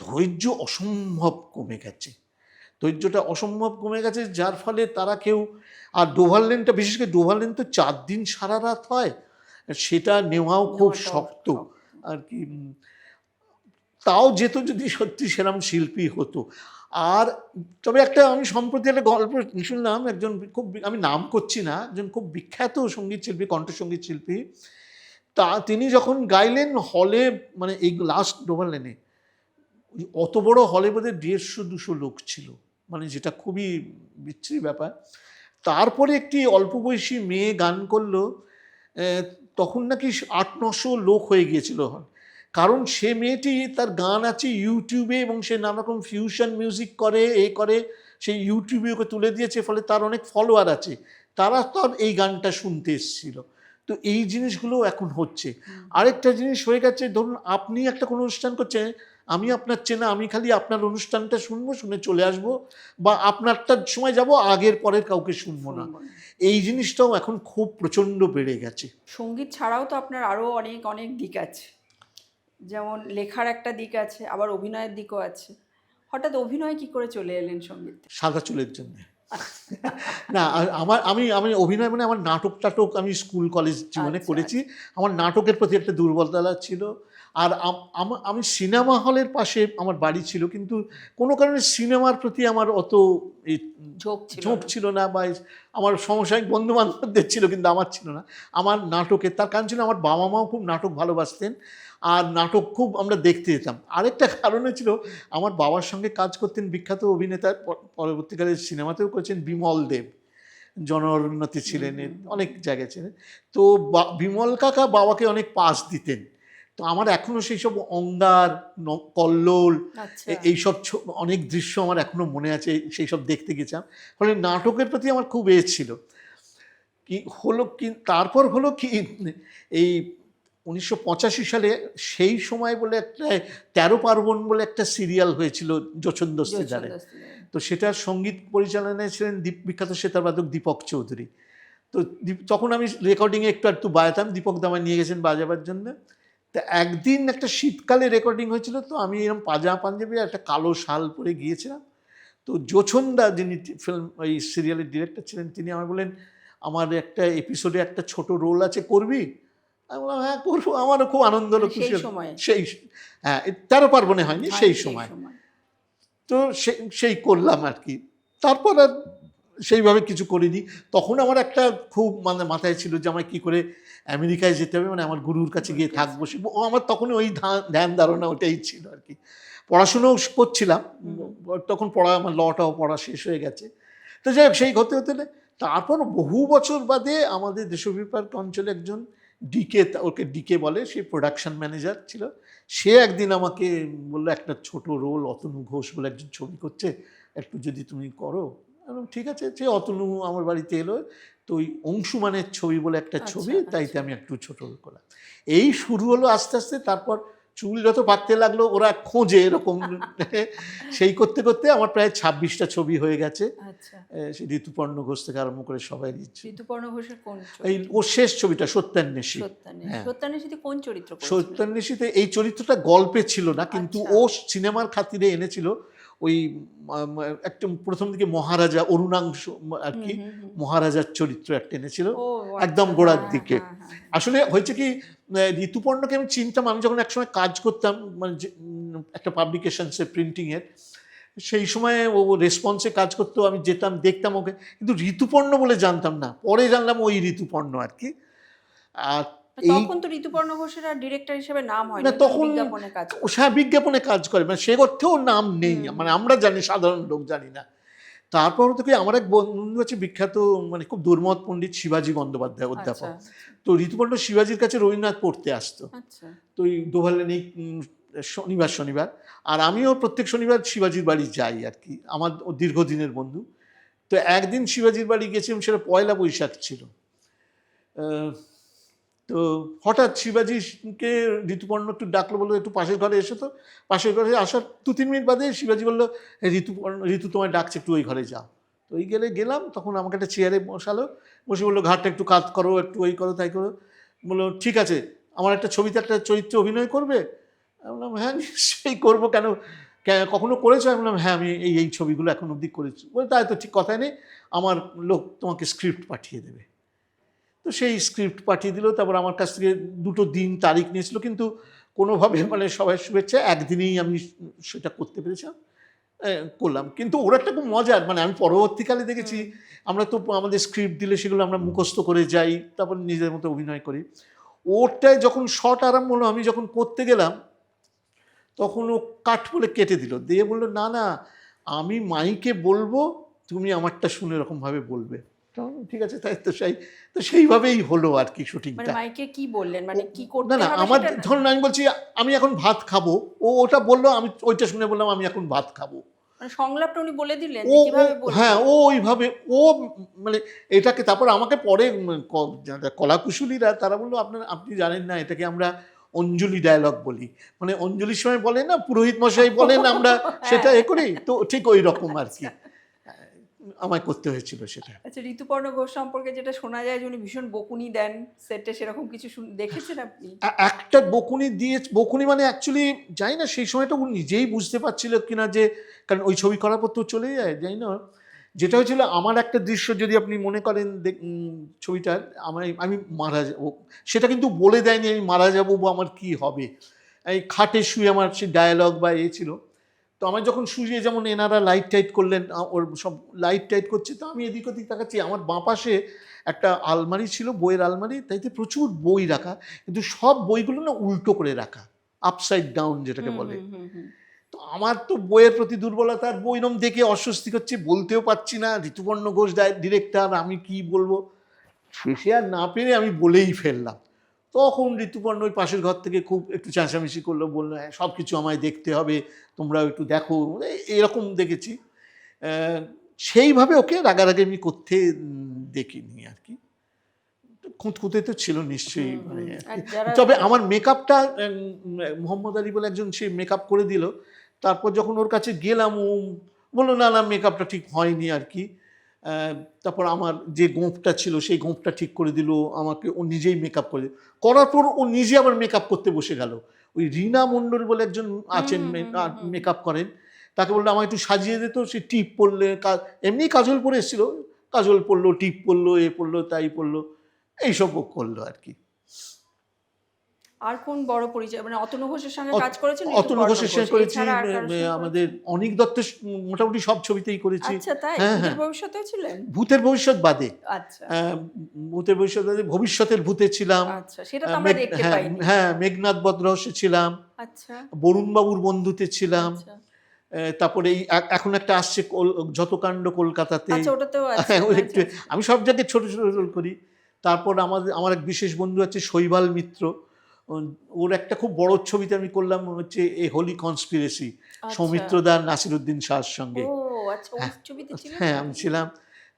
ধৈর্য অসম্ভব কমে গেছে, ধৈর্যটা অসম্ভব কমে গেছে, যার ফলে তারা কেউ, আর ডোভারল্যান্ডটা, বিশেষ করে ডোভারল্যান্ড তো 4 দিন সারা রাত হয়, সেটা নেওয়াও খুব শক্ত আর কি। তাও যেত যদি সত্যি সেরম শিল্পী হতো। আর তবে একটা, আমি সম্প্রতি একটা গল্প শুনলাম, একজন খুব, আমি নাম করছি না, একজন খুব বিখ্যাত সঙ্গীত শিল্পী, কণ্ঠসঙ্গীত শিল্পী, তিনি যখন গাইলেন হলে, মানে এই লাস্ট ডোভারল্যান্ডে, অত বড় হলে বোধহয় 150-200 লোক ছিল, মানে যেটা খুবই বিচ্ছিরি ব্যাপার। তারপরে একটি অল্প বয়সী মেয়ে গান করলো, তখন নাকি ৮-৯০০ লোক হয়ে গিয়েছিল। কারণ সে মেয়েটি, তার গান আছে ইউটিউবে এবং সে নানা রকম ফিউশন মিউজিক করে, করে সেই ইউটিউবে ওকে তুলে দিয়েছে, ফলে তার অনেক ফলোয়ার আছে, তারা তার এই গানটা শুনতে এসেছিল। তো এই জিনিসগুলো এখন হচ্ছে। আরেকটা জিনিস হয়ে গেছে, ধরুন আপনি একটা কোনো অনুষ্ঠান করছেন, আমি আপনার চেনা, আমি খালি আপনার অনুষ্ঠানটা শুনবো, শুনে চলে আসবো, বা আপনারটার সময় যাব, আগের পরের কাউকে শুনবো না। এই জিনিসটাও এখন খুব প্রচণ্ড বেড়ে গেছে। সঙ্গীত ছাড়াও তো আপনার আরও অনেক অনেক দিক আছে, যেমন লেখার একটা দিক আছে, আবার অভিনয়ের দিকও আছে। হঠাৎ অভিনয় কি করে চলে এলেন সঙ্গীত? সাদা চুলের জন্য না, আমি আমি অভিনয় মানে আমার নাটক টাটক আমি স্কুল কলেজ জীবনে করেছি। আমার নাটকের প্রতি একটা দুর্বলতা ছিল। আর আমি সিনেমা হলের পাশে আমার বাড়ি ছিল, কিন্তু কোনো কারণে সিনেমার প্রতি আমার অত ঝোঁক ছিল না, বা আমার সমসাময়িক বন্ধু বান্ধবদের ছিল, কিন্তু আমার ছিল না। আমার নাটকের, তার কারণ ছিল আমার বাবা মাও খুব নাটক ভালোবাসতেন, আর নাটক খুব আমরা দেখতে যেতাম। আরেকটা কারণে ছিল, আমার বাবার সঙ্গে কাজ করতেন বিখ্যাত অভিনেতা, পরবর্তীকালে সিনেমাতেও করেছেন, বিমল দেব, জনউন্নতি ছিলেন, অনেক জায়গায় ছিলেন। তো বিমল কাকা বাবাকে অনেক পাস দিতেন। তো আমার এখনও সেই সব অঙ্গার, কল্লোল, এইসব অনেক দৃশ্য আমার এখনও মনে আছে, সেই সব দেখতে গেছিলাম। ফলে নাটকের প্রতি আমার খুব ছিল। কি হলো, কি তারপর হলো কি, এই 1985 সালে সেই সময় বলে একটা 13 পার্বণ বলে একটা সিরিয়াল হয়েছিল জোছন দস্তিদারে। তো সেটার সঙ্গীত পরিচালনায় ছিলেন বিখ্যাত সেতারবাদক দীপক চৌধুরী। তো তখন আমি রেকর্ডিংয়ে একটু বাজাতাম, দীপক দামায় নিয়ে গেছেন বাজাবার জন্য। তা একদিন একটা শীতকালে রেকর্ডিং হয়েছিল, তো আমি এরকম পাজামা পাঞ্জাবি একটা কালো শাল পরে গিয়েছিলাম। তো জোছনদা, যিনি ফিল্ম ওই সিরিয়ালের ডিরেক্টর ছিলেন, তিনি আমায় বললেন, আমার একটা এপিসোডে একটা ছোট রোল আছে, করবি? আমি বললাম হ্যাঁ করবো। আমারও খুব আনন্দ হলো, খুশি হলো। সেই হ্যাঁ 13 পার্বণে হয়নি, সেই সময়। তো সেই করলাম আর কি। তারপর আর সেইভাবে কিছু করিনি। তখন আমার একটা খুব মানে মাথায় ছিল যে আমার কী করে আমেরিকায় যেতে হবে, মানে আমার গুরুর কাছে গিয়ে থাকবো। আমার তখন ওই ধ্যান ধারণা ওটাই ছিল আর কি। পড়াশুনোও করছিলাম তখন, আমার লটাও পড়া শেষ হয়ে গেছে। তো যাই হোক, সেই হতে হতে তারপর বহু বছর বাদে আমাদের দেশবিপাক অঞ্চলে একজন ডিকে, ওকে ডিকে বলে, সে প্রোডাকশন ম্যানেজার ছিল। সে একদিন আমাকে বললো, একটা ছোট রোল অতনু ঘোষ বলে একজন ছবি করছে, একটু যদি তুমি করো। ঠিক আছে। যে অতনু আমার বাড়িতে এলো, তো ওই অংশুমানের ছবি বলে একটা ছবি, তাইতে আমি একটু ছোট রোল করলাম। এই শুরু হলো আস্তে আস্তে। তারপর চুল যত পাকতে লাগলো, ওরা খোঁজে এরকম, সেই করতে করতে আমার প্রায় 26টা ছবি হয়ে গেছে। সেই ঋতুপর্ণ ঘোষ থেকে আরম্ভ করে সবাই দিচ্ছে। ঋতুপর্ণ ঘোষের কোন এই ওর শেষ ছবিটা সত্যান্বেষী। সত্যান্বেষীতে কোন চরিত্র? সত্যান্বেষীতে এই চরিত্রটা গল্পে ছিল না, কিন্তু ও সিনেমার খাতিরে এনেছিল। ওই একটা প্রথম দিকে মহারাজা, অরুণাংশ আর কি, মহারাজার চরিত্র একটা এনেছিল একদম গোড়ার দিকে। আসলে হয়েছে কি, ঋতুপর্ণকে আমি চিনতাম, আমি যখন একসময় কাজ করতাম মানে একটা পাবলিকেশনসে প্রিন্টিংয়ের, সেই সময় ও রেসপন্সে কাজ করতো, আমি যেতাম দেখতাম ওকে, কিন্তু ঋতুপর্ণ বলে জানতাম না। পরে জানলাম ওই ঋতুপর্ণ আর কি। আর তখন তো ঋতুপর্ণ ঘোষের আর ডিরেক্টর হিসেবে নাম হয় না, তখন বিজ্ঞাপনে কাজ করে, মানে সে অর্থেও নাম নেই, মানে আমরা জানি, সাধারণ লোক জানি না। তারপর থেকে আমার এক বন্ধু আছে বিখ্যাত, মানে খুব দুর্মত পণ্ডিত, শিবাজী বন্দ্যোপাধ্যায় অধ্যাপক। তো ঋতুপর্ণ শিবাজির কাছে রবীন্দ্রনাথ পড়তে আসতো। তো ওই দোভালে নেই শনিবার, আর আমিও প্রত্যেক শনিবার শিবাজির বাড়ি যাই আর কি, আমার দীর্ঘদিনের বন্ধু। তো একদিন শিবাজির বাড়ি গেছিলাম, সেটা পয়লা বৈশাখ ছিল। তো হঠাৎ শিবাজিকে ঋতুপর্ণ একটু ডাকলো, বললো একটু পাশের ঘরে এসো। তো পাশের ঘরে আসার 2-3 মিনিট বাদে শিবাজি বললো, ঋতু তোমায় ডাকছে, একটু ওই ঘরে যাও। তো ওই গেলাম। তখন আমাকে একটা চেয়ারে বসালো, বসে বললো, ঘাটটা একটু কাত করো, একটু ওই করো, তাই করো। বললো ঠিক আছে, আমার একটা ছবিতে একটা চরিত্রে অভিনয় করবে? আমি বললাম হ্যাঁ নিশ্চয়ই করবো, কেন কখনো করেছো? আমি বললাম হ্যাঁ, আমি এই ছবিগুলো এখন অবধি করেছি। বলে তাই তো, ঠিক কথাই নেই, আমার লোক তোমাকে স্ক্রিপ্ট পাঠিয়ে দেবে। তো সেই স্ক্রিপ্ট পাঠিয়ে দিল। তারপর আমার কাছ থেকে 2 দিন তারিখ নিয়েছিল, কিন্তু কোনোভাবে মানে সবাই শুভেচ্ছা, একদিনেই আমি সেটা করতে পেরেছিলাম, করলাম। কিন্তু ওর একটা খুব মজার, মানে আমি পরবর্তীকালে দেখেছি, আমরা তো আমাদের স্ক্রিপ্ট দিলে সেগুলো আমরা মুখস্থ করে যাই, তারপর নিজের মতো অভিনয় করি। ওরটায় যখন শট আরম্ভ হলো, আমি যখন করতে গেলাম, তখন ও কাট বলে কেটে দিল, দিয়ে বললো না না, আমি মাইকে বলবো, তুমি আমারটা শুনে এরকমভাবে বলবে। তো ঠিক আছে, তাই তো সেইভাবেই হলো আর কি মানে শুটিংটা। মাইকে কি বললেন, মানে কি করতে না না, হবে আমার সেটা না? ধরুন আমি বলছি আমি এখন ভাত খাবো, ও ওটা বললো, আমি ওইটা শুনে বললাম আমি এখন ভাত খাবো। মানে সংলাপটা উনি বলে দিলেন ও যে ও কিভাবে বলবো? হ্যাঁ, ও ওইভাবে ও মানে এটাকে, তারপর আমাকে পরে যারা কলাকুশলীরা তারা বললো আপনি জানেন না, এটাকে আমরা অঞ্জলি ডায়ালগ বলি। মানে অঞ্জলির সময় বলে না, পুরোহিত মশাই বলেন, আমরা সেটা হ্যাঁ। করি, তো ঠিক ওই রকম আর কি। আমায় করতে হয়েছিল সেটা। আচ্ছা, ঋতুপর্ণ ঘোষ সম্পর্কে যেটা শোনা যায় যে উনি ভীষণ বকুনি দেন সেটে, সেরকম কিছু দেখেছেন আপনি? একটা বকুনি দিয়ে, বকুনি মানে অ্যাকচুয়ালি জানি না সেই সময়টা ও নিজেই বুঝতে পারছিল কিনা, যে কারণ ওই ছবি করার পর তো চলে যায়, জানি না। যেটা হয়েছিল, আমার একটা দৃশ্য যদি আপনি মনে করেন ছবিটার, আমি মারা যাবো, সেটা কিন্তু বলে দেয়নি আমি মারা যাবো বা আমার কি হবে। এই খাটে শুয়ে আমার সে ডায়ালগ বা ছিল। তো আমার যখন শুয়ে, যেমন এনারা লাইট টাইট করলেন, ওর সব লাইট টাইট করছে, তো আমি এদিক ওদিক তাকাচ্ছি, আমার বাঁ পাশে একটা আলমারি ছিল, বইয়ের আলমারি, তাইতে প্রচুর বই রাখা, কিন্তু সব বইগুলো না উল্টো করে রাখা, আপসাইড ডাউন যেটাকে বলে। তো আমার তো বইয়ের প্রতি দুর্বলতা, আর বই রম দেখে অস্বস্তি হচ্ছে, বলতেও পারছি না, ঋতুপর্ণ ঘোষ ডিরেক্টর, আমি কি বলবো। শেষে আর না পেরে আমি বলেই ফেললাম। তখন ঋতুপর্ণ ওই পাশের ঘর থেকে খুব একটু চেঁচামেচি করলো, বললো হ্যাঁ সব কিছু আমায় দেখতে হবে, তোমরা একটু দেখো, এরকম দেখেছি। সেইভাবে ওকে রাগারাগি আমি করতে দেখিনি আর কি। খুঁতখুঁতে তো ছিল নিশ্চয়ই, মানে আর যারা তবে আমার মেকআপটা মোহাম্মদ আলী বলে একজন, সে মেকআপ করে দিল। তারপর যখন ওর কাছে গেলাম, ও বললো না না, মেকআপটা ঠিক হয়নি আর কি। তারপর আমার যে গোঁফটা ছিল সেই গোঁফটা ঠিক করে দিল আমাকে, ও নিজেই meetup করে দিল। করার পর ও নিজে আবার মেকআপ করতে বসে গেল। ওই রীনা মণ্ডল বলে একজন আছেন, মেকআপ করেন, তাকে বললো আমায় একটু সাজিয়ে দিত। সে টিপ পরলে, এমনি কাজল পরে এসেছিল, কাজল পরলো, টিপ পরলো, এ পরলো, তাই পরলো, এইসব ও করলো আর কি। আর কোন বড় পরিচয়, মানে অতনু ঘোষের সঙ্গে কাজ করেছেন? অতনু ঘোষের সঙ্গে করেছি, এছাড়া আর কারোর সঙ্গে আমাদের করেছেন? অনিক দত্তের মোটামুটি সব ছবিতেই করেছি। আচ্ছা, তাই? হ্যাঁ ভূতের হ্যাঁ, ভবিষ্যতেও ছিলেন? ভূতের ভবিষ্যৎ বাদে, আচ্ছা ভূতের ভবিষ্যৎ বাদে ভবিষ্যতের ভূতে ছিলাম। আচ্ছা, সেটা তো আমরা দেখতে হ্যাঁ পাইনি। হ্যাঁ, মেঘনাথ বদরহস্যে ছিলাম, আচ্ছা বরুণবাবুর বন্ধুতে ছিলাম। আচ্ছা তারপরে এই এখন একটা আসছে যত কাণ্ড কলকাতাতে, আচ্ছা, ওটাতেও আছে। হ্যাঁ, ওই একটু, আচ্ছা, আমি সব জায়গায় ছোট ছোট রোল করি। তারপর আমার এক বিশেষ বন্ধু আছে শৈবাল মিত্র, ওর একটা খুব বড় ছবিতে আমি করলাম, হচ্ছে এ হোলি কনস্পিরেসি, আচ্ছা। সৌমিত্র দা নাসিরুদ্দিন শাহর সঙ্গে। ও আচ্ছা, ওই হ্যাঁ ছবিতে ছিলেন? হ্যাঁ, আমি ছিলাম।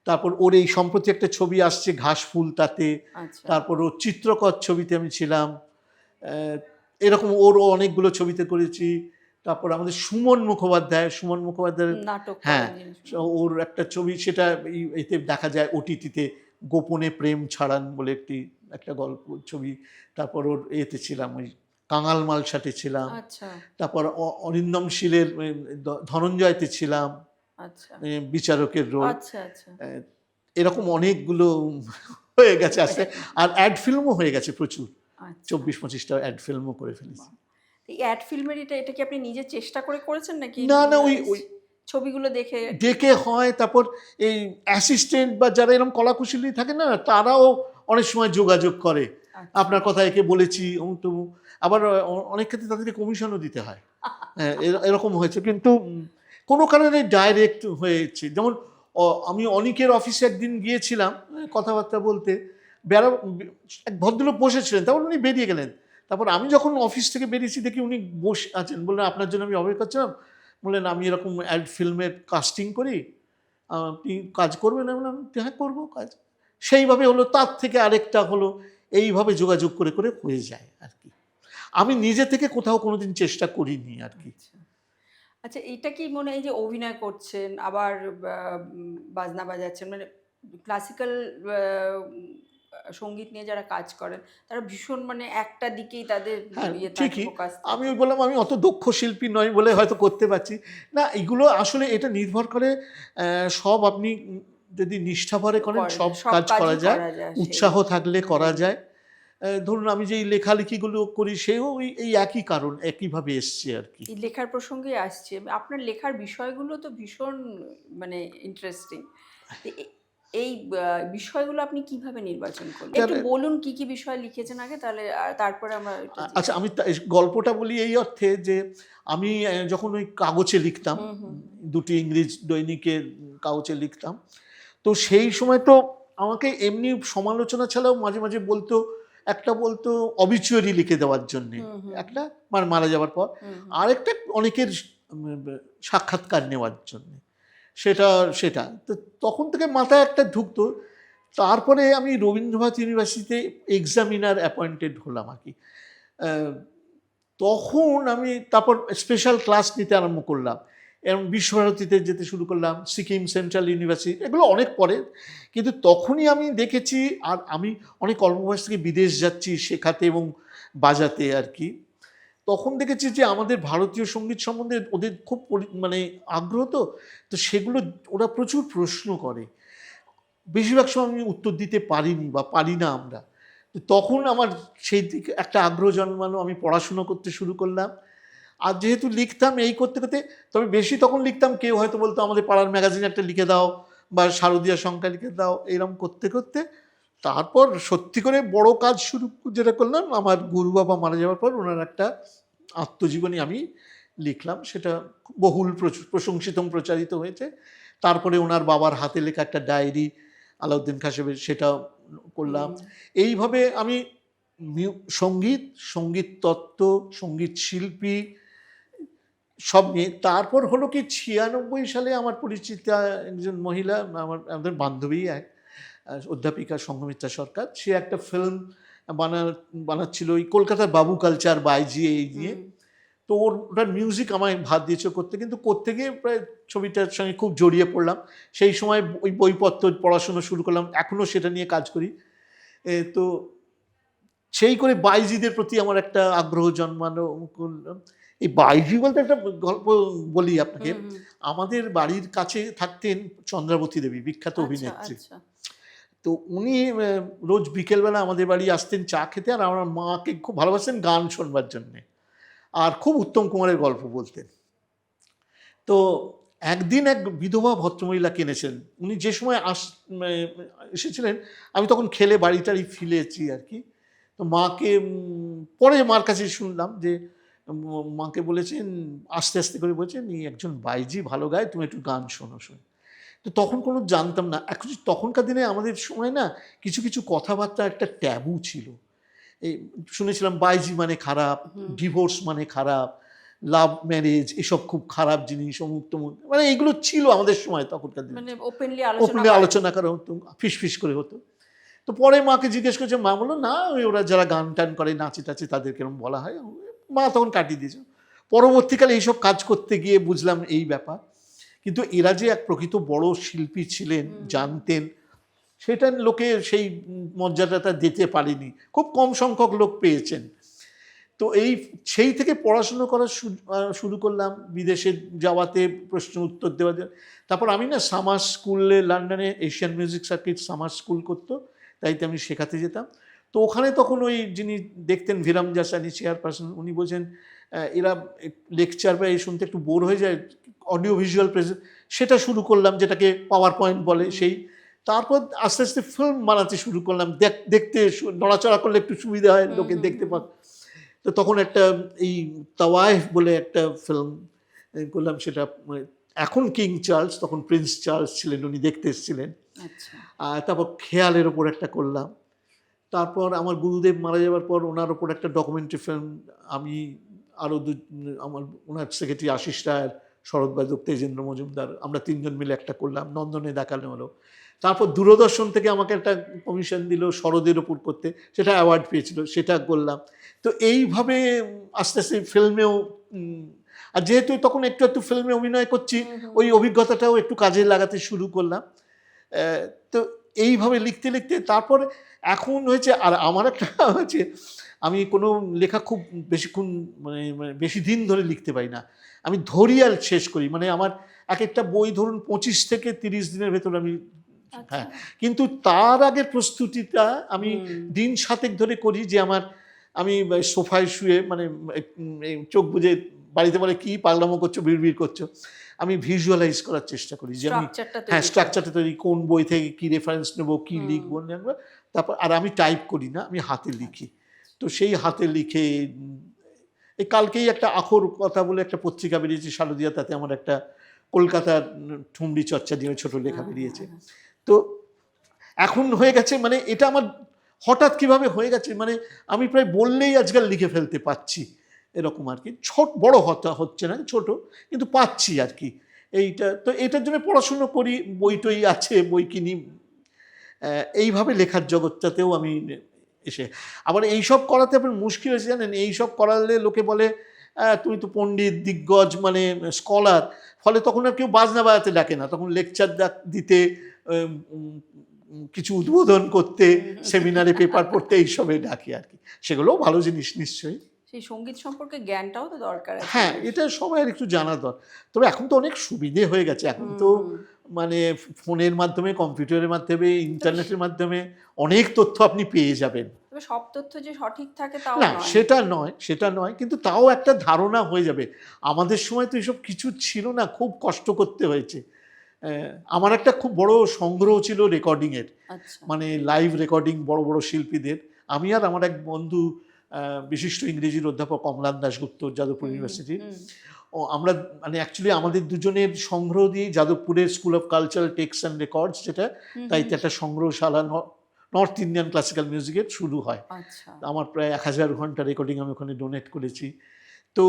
তারপর ওর এই সম্প্রতি একটা ছবি আসছে ঘাসফুল, তাতে। আচ্ছা তারপর ওর চিত্রকর ছবিতে আমি ছিলাম। এরকম ওরও অনেকগুলো ছবিতে করেছি। তারপর আমাদের সুমন মুখোপাধ্যায়ের, নাটক হ্যাঁ, করেন যিনি। ওর একটা ছবি, সেটা এতে দেখা যায় ওটিটিতে, গোপনে প্রেম ছাড়ান বলে একটা গল্প ছবি। তারপর ওর এতে ছিলাম, ওই কাঙাল মালসাটে ছিলাম। আচ্ছা তারপর অরিন্দম শীলের ধনঞ্জয়তে ছিলাম, আচ্ছা বিচারকের রোল। আচ্ছা আচ্ছা এরকম অনেকগুলো হয়ে গেছে আসলে। আর অ্যাড ফিল্মও হয়ে গেছে প্রচুর, আচ্ছা। 24-25টা অ্যাড ফিল্মও করে ফেলেছি। এই অ্যাড ফিল্মের এটা কি আপনি নিজে চেষ্টা করে করেছেন নাকি না না, ওই ছবিগুলো দেখে? ডেকে হয়, তারপর এই অ্যাসিস্ট্যান্ট বা যারা এরকম কলাকুশলী থাকে না, তারাও অনেক সময় যোগাযোগ করে, আচ্ছা। আপনার কথা একে বলেছি অমুক তমুক। আবার অনেক ক্ষেত্রে তাদেরকে কমিশনও দিতে হয়। হ্যাঁ, এরকম হয়েছে, কিন্তু কোনো কারণে ডাইরেক্ট হয়েছে। যেমন আমি অনিকের অফিসে একদিন গিয়েছিলাম কথাবার্তা বলতে, এক ভদ্রলোক বসেছিলেন, তারপর উনি বেরিয়ে গেলেন। তারপর আমি যখন অফিস থেকে বেরিয়েছি দেখি উনি বসে আছেন, বললেন আপনার জন্য আমি অপেক্ষা করছিলাম। বললেন আমি এরকম অ্যাড ফিল্মের কাস্টিং করি, আপনি কাজ করবেন? আমি বললাম হ্যাঁ করবো কাজ। সেইভাবে হলো, তার থেকে আরেকটা হলো, এইভাবে যোগাযোগ করে করে হয়ে যায় আর কি। আমি নিজে থেকে কোথাও কোনোদিন চেষ্টা করিনি আর কি। আচ্ছা আচ্ছা, এটা কি মনে হয় যে অভিনয় করছেন আবার বাজনা বাজাচ্ছেন, মানে ক্লাসিক্যাল সঙ্গীত নিয়ে যারা কাজ করেন তারা ভীষণ মানে একটা দিকেই তাদের হ্যাঁ ইয়ে ঠিকই, ফোকাস আমি ওই বললাম আমি অত দক্ষ শিল্পী নই বলে হয়তো করতে পারছি না। এগুলো আসলে এটা নির্ভর করে, সব আপনি যদি নিষ্ঠাভরে করেন সব কাজ করা যায়, উৎসাহ থাকলে করা যায়। ধরুন আমি যে এই লেখালেখিগুলো করি, সেও এই একই কারণ, একইভাবে এসছে আর কি। এই লেখার প্রসঙ্গে আসছে, আপনার লেখার বিষয়গুলো তো ভীষণ মানে ইন্টারেস্টিং। এই বিষয়গুলো আপনি কিভাবে নির্বাচন করলেন? একটু বলুন কি কি বিষয় লিখেছেন আগে, তাহলে তারপরে আমরা আচ্ছা, আমি গল্পটা বলি এই অর্থে যে আমি যখন ওই কাগজে লিখতাম, দুটি ইংরেজ দৈনিকের কাগজে লিখতাম, তো সেই সময় তো আমাকে এমনি সমালোচনা ছাড়াও মাঝে মাঝে বলতো, একটা বলতো অবিচুয়ারি লিখে দেওয়ার জন্যে, একটা মারা যাওয়ার পর, আরেকটা অনেকের সাক্ষাৎকার নেওয়ার জন্যে, সেটা সেটা তো তখন থেকে মাথায় একটা ঢুকতো। তারপরে আমি রবীন্দ্রনাথ ইউনিভার্সিটিতে এক্সামিনার অ্যাপয়েন্টেড হলাম আর কি। তখন আমি তারপর স্পেশাল ক্লাস নিতে আরম্ভ করলাম এবং বিশ্বভারতীতে যেতে শুরু করলাম, সিকিম সেন্ট্রাল ইউনিভার্সিটি, এগুলো অনেক পরে। কিন্তু তখনই আমি দেখেছি, আর আমি অনেক অল্প বয়স থেকে বিদেশ যাচ্ছি শেখাতে এবং বাজাতে আর কি, তখন দেখেছি যে আমাদের ভারতীয় সঙ্গীত সম্বন্ধে ওদের খুব মানে আগ্রহ, তো সেগুলো ওরা প্রচুর প্রশ্ন করে, বেশিরভাগ সময় আমি উত্তর দিতে পারিনি বা পারি না আমরা। তখন আমার সেই দিকে একটা আগ্রহ জন্মানো, আমি পড়াশুনো করতে শুরু করলাম। আর যেহেতু লিখতাম এই করতে করতে, তবে বেশি তখন লিখতাম, কেউ হয়তো বলতো আমাদের পাড়ার ম্যাগাজিনে একটা লিখে দাও বা শারদীয়া সংখ্যা লিখে দাও, এরকম করতে করতে তারপর সত্যি করে বড় কাজ শুরু যেটা করলাম, আমার গুরু বাবা মারা যাওয়ার পর ওনার একটা আত্মজীবনী আমি লিখলাম, সেটা বহুল প্রশংসিত প্রচারিত হয়েছে। তারপরে ওনার বাবার হাতে লেখা একটা ডায়েরি আলাউদ্দিন খাসেবের, সেটা করলাম। এইভাবে আমি সঙ্গীত তত্ত্ব, সঙ্গীত শিল্পী সব নিয়ে। তারপর হলো কি 96 সালে আমার পরিচিতা একজন মহিলা, আমাদের বান্ধবী, এক অধ্যাপিকা সংঘমিত্রা সরকার, সে একটা ফিল্ম বানাচ্ছিল ওই কলকাতার বাবু কালচার বাইজি এই নিয়ে। তো ওটার মিউজিক আমায় ভাত দিয়েছে করতে, কিন্তু করতে গিয়ে প্রায় ছবিটার সঙ্গে খুব জড়িয়ে পড়লাম। সেই সময় ওই বইপত্র পড়াশুনো শুরু করলাম, এখনও সেটা নিয়ে কাজ করি। তো সেই করে বাইজিদের প্রতি আমার একটা আগ্রহ জন্মানো করলাম। এই বাইজি বলতে একটা গল্প বলি আপনাকে। আমাদের বাড়ির কাছে থাকতেন চন্দ্রাবতী দেবী, বিখ্যাত অভিনেত্রী। তো উনি রোজ বিকেলবেলা আমাদের বাড়ি আসতেন চা খেতে, আর আমার মাকে খুব ভালোবাসতেন গান শোনবার জন্যে, আর খুব উত্তম কুমারের গল্প বলতেন। তো একদিন এক বিধবা ভদ্রমহিলা কিনেছেন, উনি যে সময় এসেছিলেন আমি তখন খেলে বাড়ি টাড়ি ফিরেছি আর কি। তো মাকে পরে মার কাছে শুনলাম যে মাকে বলেছেন, আস্তে আস্তে করে বলছেন, একজন বাইজি ভালো গায়, তুমি একটু গান শোনো। তো তখন কোনো জানতাম না। এখন তখনকার দিনে আমাদের সময় না কিছু কিছু কথাবার্তা একটা ট্যাবু ছিল। এই শুনেছিলাম বাইজি মানে খারাপ, ডিভোর্স মানে খারাপ, লাভ ম্যারেজ এসব খুব খারাপ জিনিস, অমুক তমুক, মানে এগুলো ছিল আমাদের সময় তখনকার দিনে, মানে ওপেনলি আলোচনা করা হতো, ফিস করে হতো। তো পরে মাকে জিজ্ঞেস করছে, মা বললো না, ওরা যারা গান টান করে নাচে টাচে তাদের কেরম বলা হয়। মা তখন কাটিয়ে দিয়েছে। পরবর্তীকালে এইসব কাজ করতে গিয়ে বুঝলাম এই ব্যাপার। কিন্তু এরা যে এক প্রকৃত বড় শিল্পী ছিলেন, জানতেন, সেটা লোকে সেই মর্যাদাটা দিতে পারেনি, খুব কম সংখ্যক লোক পেয়েছেন। তো সেই থেকে পড়াশুনো করা শুরু করলাম, বিদেশে যাওয়াতে প্রশ্ন উত্তর দেওয়া যায়। তারপর আমি না সামার স্কুলে, লন্ডনে Asian music circuit summer school করতো, তাইতে আমি শেখাতে যেতাম। তো ওখানে তখন ওই যিনি দেখতেন ভিরাম জাসানি চেয়ারপারসন, উনি বলছেন এরা লেকচার বা এই শুনতে একটু বোর হয়ে যায়, অডিও ভিজুয়াল প্রেজেন্ট, সেটা শুরু করলাম, যেটাকে পাওয়ার পয়েন্ট বলে সেই। তারপর আস্তে আস্তে ফিল্ম বানাতে শুরু করলাম, দেখতে নড়াচড়া করলে একটু সুবিধা হয়, লোকে দেখতে পাক। তো তখন একটা এই তাওয়াইফ বলে একটা ফিল্ম করলাম, সেটা এখন কিং চার্লস, তখন প্রিন্স চার্লস ছিলেন, উনি দেখতে এসেছিলেন। আর তারপর খেয়ালের ওপর একটা করলাম। তারপর আমার গুরুদেব মারা যাওয়ার পর ওনার ওপর একটা ডকুমেন্টারি ফিল্ম, আমি আরও আমার ওনার সেক্রেটারি আশিস রায়, শরৎ বাদক, তেজেন্দ্র মজুমদার, আমরা তিনজন মিলে একটা করলাম, নন্দনে দেখানো হলো। তারপর দূরদর্শন থেকে আমাকে একটা কমিশন দিল শরদের ওপর করতে, সেটা অ্যাওয়ার্ড পেয়েছিল, সেটা করলাম। তো এইভাবে আস্তে আস্তে ফিল্মেও, আর যেহেতু তখন একটু একটু ফিল্মে অভিনয় করছি, ওই অভিজ্ঞতাটাও একটু কাজে লাগাতে শুরু করলাম। তো এইভাবে লিখতে লিখতে তারপর এখন হয়েছে, আর আমার একটা হচ্ছে, আমি কোনো লেখা খুব বেশিক্ষণ মানে বেশি দিন ধরে লিখতে পারি না, আমি ধরি আর শেষ করি। মানে আমার এক একটা বই ধরুন 25 থেকে 30 দিনের ভেতর আমি, হ্যাঁ, কিন্তু তার আগের প্রস্তুতিটা আমি দিন 7 ধরে করি, যে আমি সোফায় শুয়ে মানে চোখ বুজে বাড়িতে বলে কি পাগলামো করছো, বিড়বিড় করছো, আমি ভিজুয়ালাইজ করার চেষ্টা করি যে আমি স্ট্রাকচারটা তৈরি, কোন বই থেকে কি রেফারেন্স নেবো, কি লিখবো জানবো। তারপর আর আমি টাইপ করি না, আমি হাতে লিখি। তো সেই হাতে লিখে এই কালকেই একটা আখর কথা বলে একটা পত্রিকা বেরিয়েছে শারদিয়া, তাতে আমার একটা কলকাতার ঠুমরি চর্চা দিয়ে ছোট লেখা বেরিয়েছে। তো এখন হয়ে গেছে মানে এটা আমার হঠাৎ কিভাবে হয়ে গেছে, মানে আমি প্রায় বললেই আজকাল লিখে ফেলতে পাচ্ছি এরকম আর কি। বড় হচ্ছে না, ছোট, কিন্তু পাচ্ছি আর কি এইটা। তো এটার জন্য পড়াশুনো করি, বই টই আছে, বই কিনি, এইভাবে লেখার জগৎটাতেও আমি এসে। আবার এইসব করাতে আপনার মুশকিল হয়েছে জানেন, এইসব করালে লোকে বলে তুমি তো পণ্ডিত দিগ্গজ মানে স্কলার, ফলে তখন আর কেউ বাজনা বাজাতে ডাকে না, তখন লেকচার দিতে, কিছু উদ্বোধন করতে, সেমিনারে পেপার পড়তে, এইসবে ডাকে আর কি। সেগুলোও ভালো জিনিস নিশ্চয়ই। সেই সঙ্গীত সম্পর্কে জ্ঞানটাও তো দরকার আছে। হ্যাঁ, এটা সবাই একটু জানা দরকার। তবে এখন তো অনেক সুবিধে হয়ে গেছে, এখন তো মানে ফোনের মাধ্যমে, কম্পিউটারের মাধ্যমে, ইন্টারনেটের মাধ্যমে অনেক তথ্য আপনি পেয়ে যাবেন। তবে সব তথ্য যে সঠিক থাকে তাও না, নয়। সেটা নয়, কিন্তু তাও একটা ধারণা হয়ে যাবে। আমাদের সময় তো এসব কিছু ছিল না, খুব কষ্ট করতে হয়েছে। আমার একটা খুব বড় সংগ্রহ ছিল রেকর্ডিংয়ের, মানে লাইভ রেকর্ডিং বড় বড় শিল্পীদের। আমি আর আমার এক বন্ধু, বিশিষ্ট ইংরেজির অধ্যাপক অমলান দাশগুপ্ত, যাদবপুর ইউনিভার্সিটি, আমরা মানে অ্যাকচুয়ালি আমাদের দুজনের সংগ্রহ দিয়ে যাদবপুরের school of cultural texts and records, যেটা তাইতে একটা সংগ্রহশালা নর্থ ইন্ডিয়ান ক্লাসিক্যাল মিউজিকের শুরু হয়। আমার প্রায় 1000 ঘন্টা রেকর্ডিং আমি ওখানে ডোনেট করেছি। তো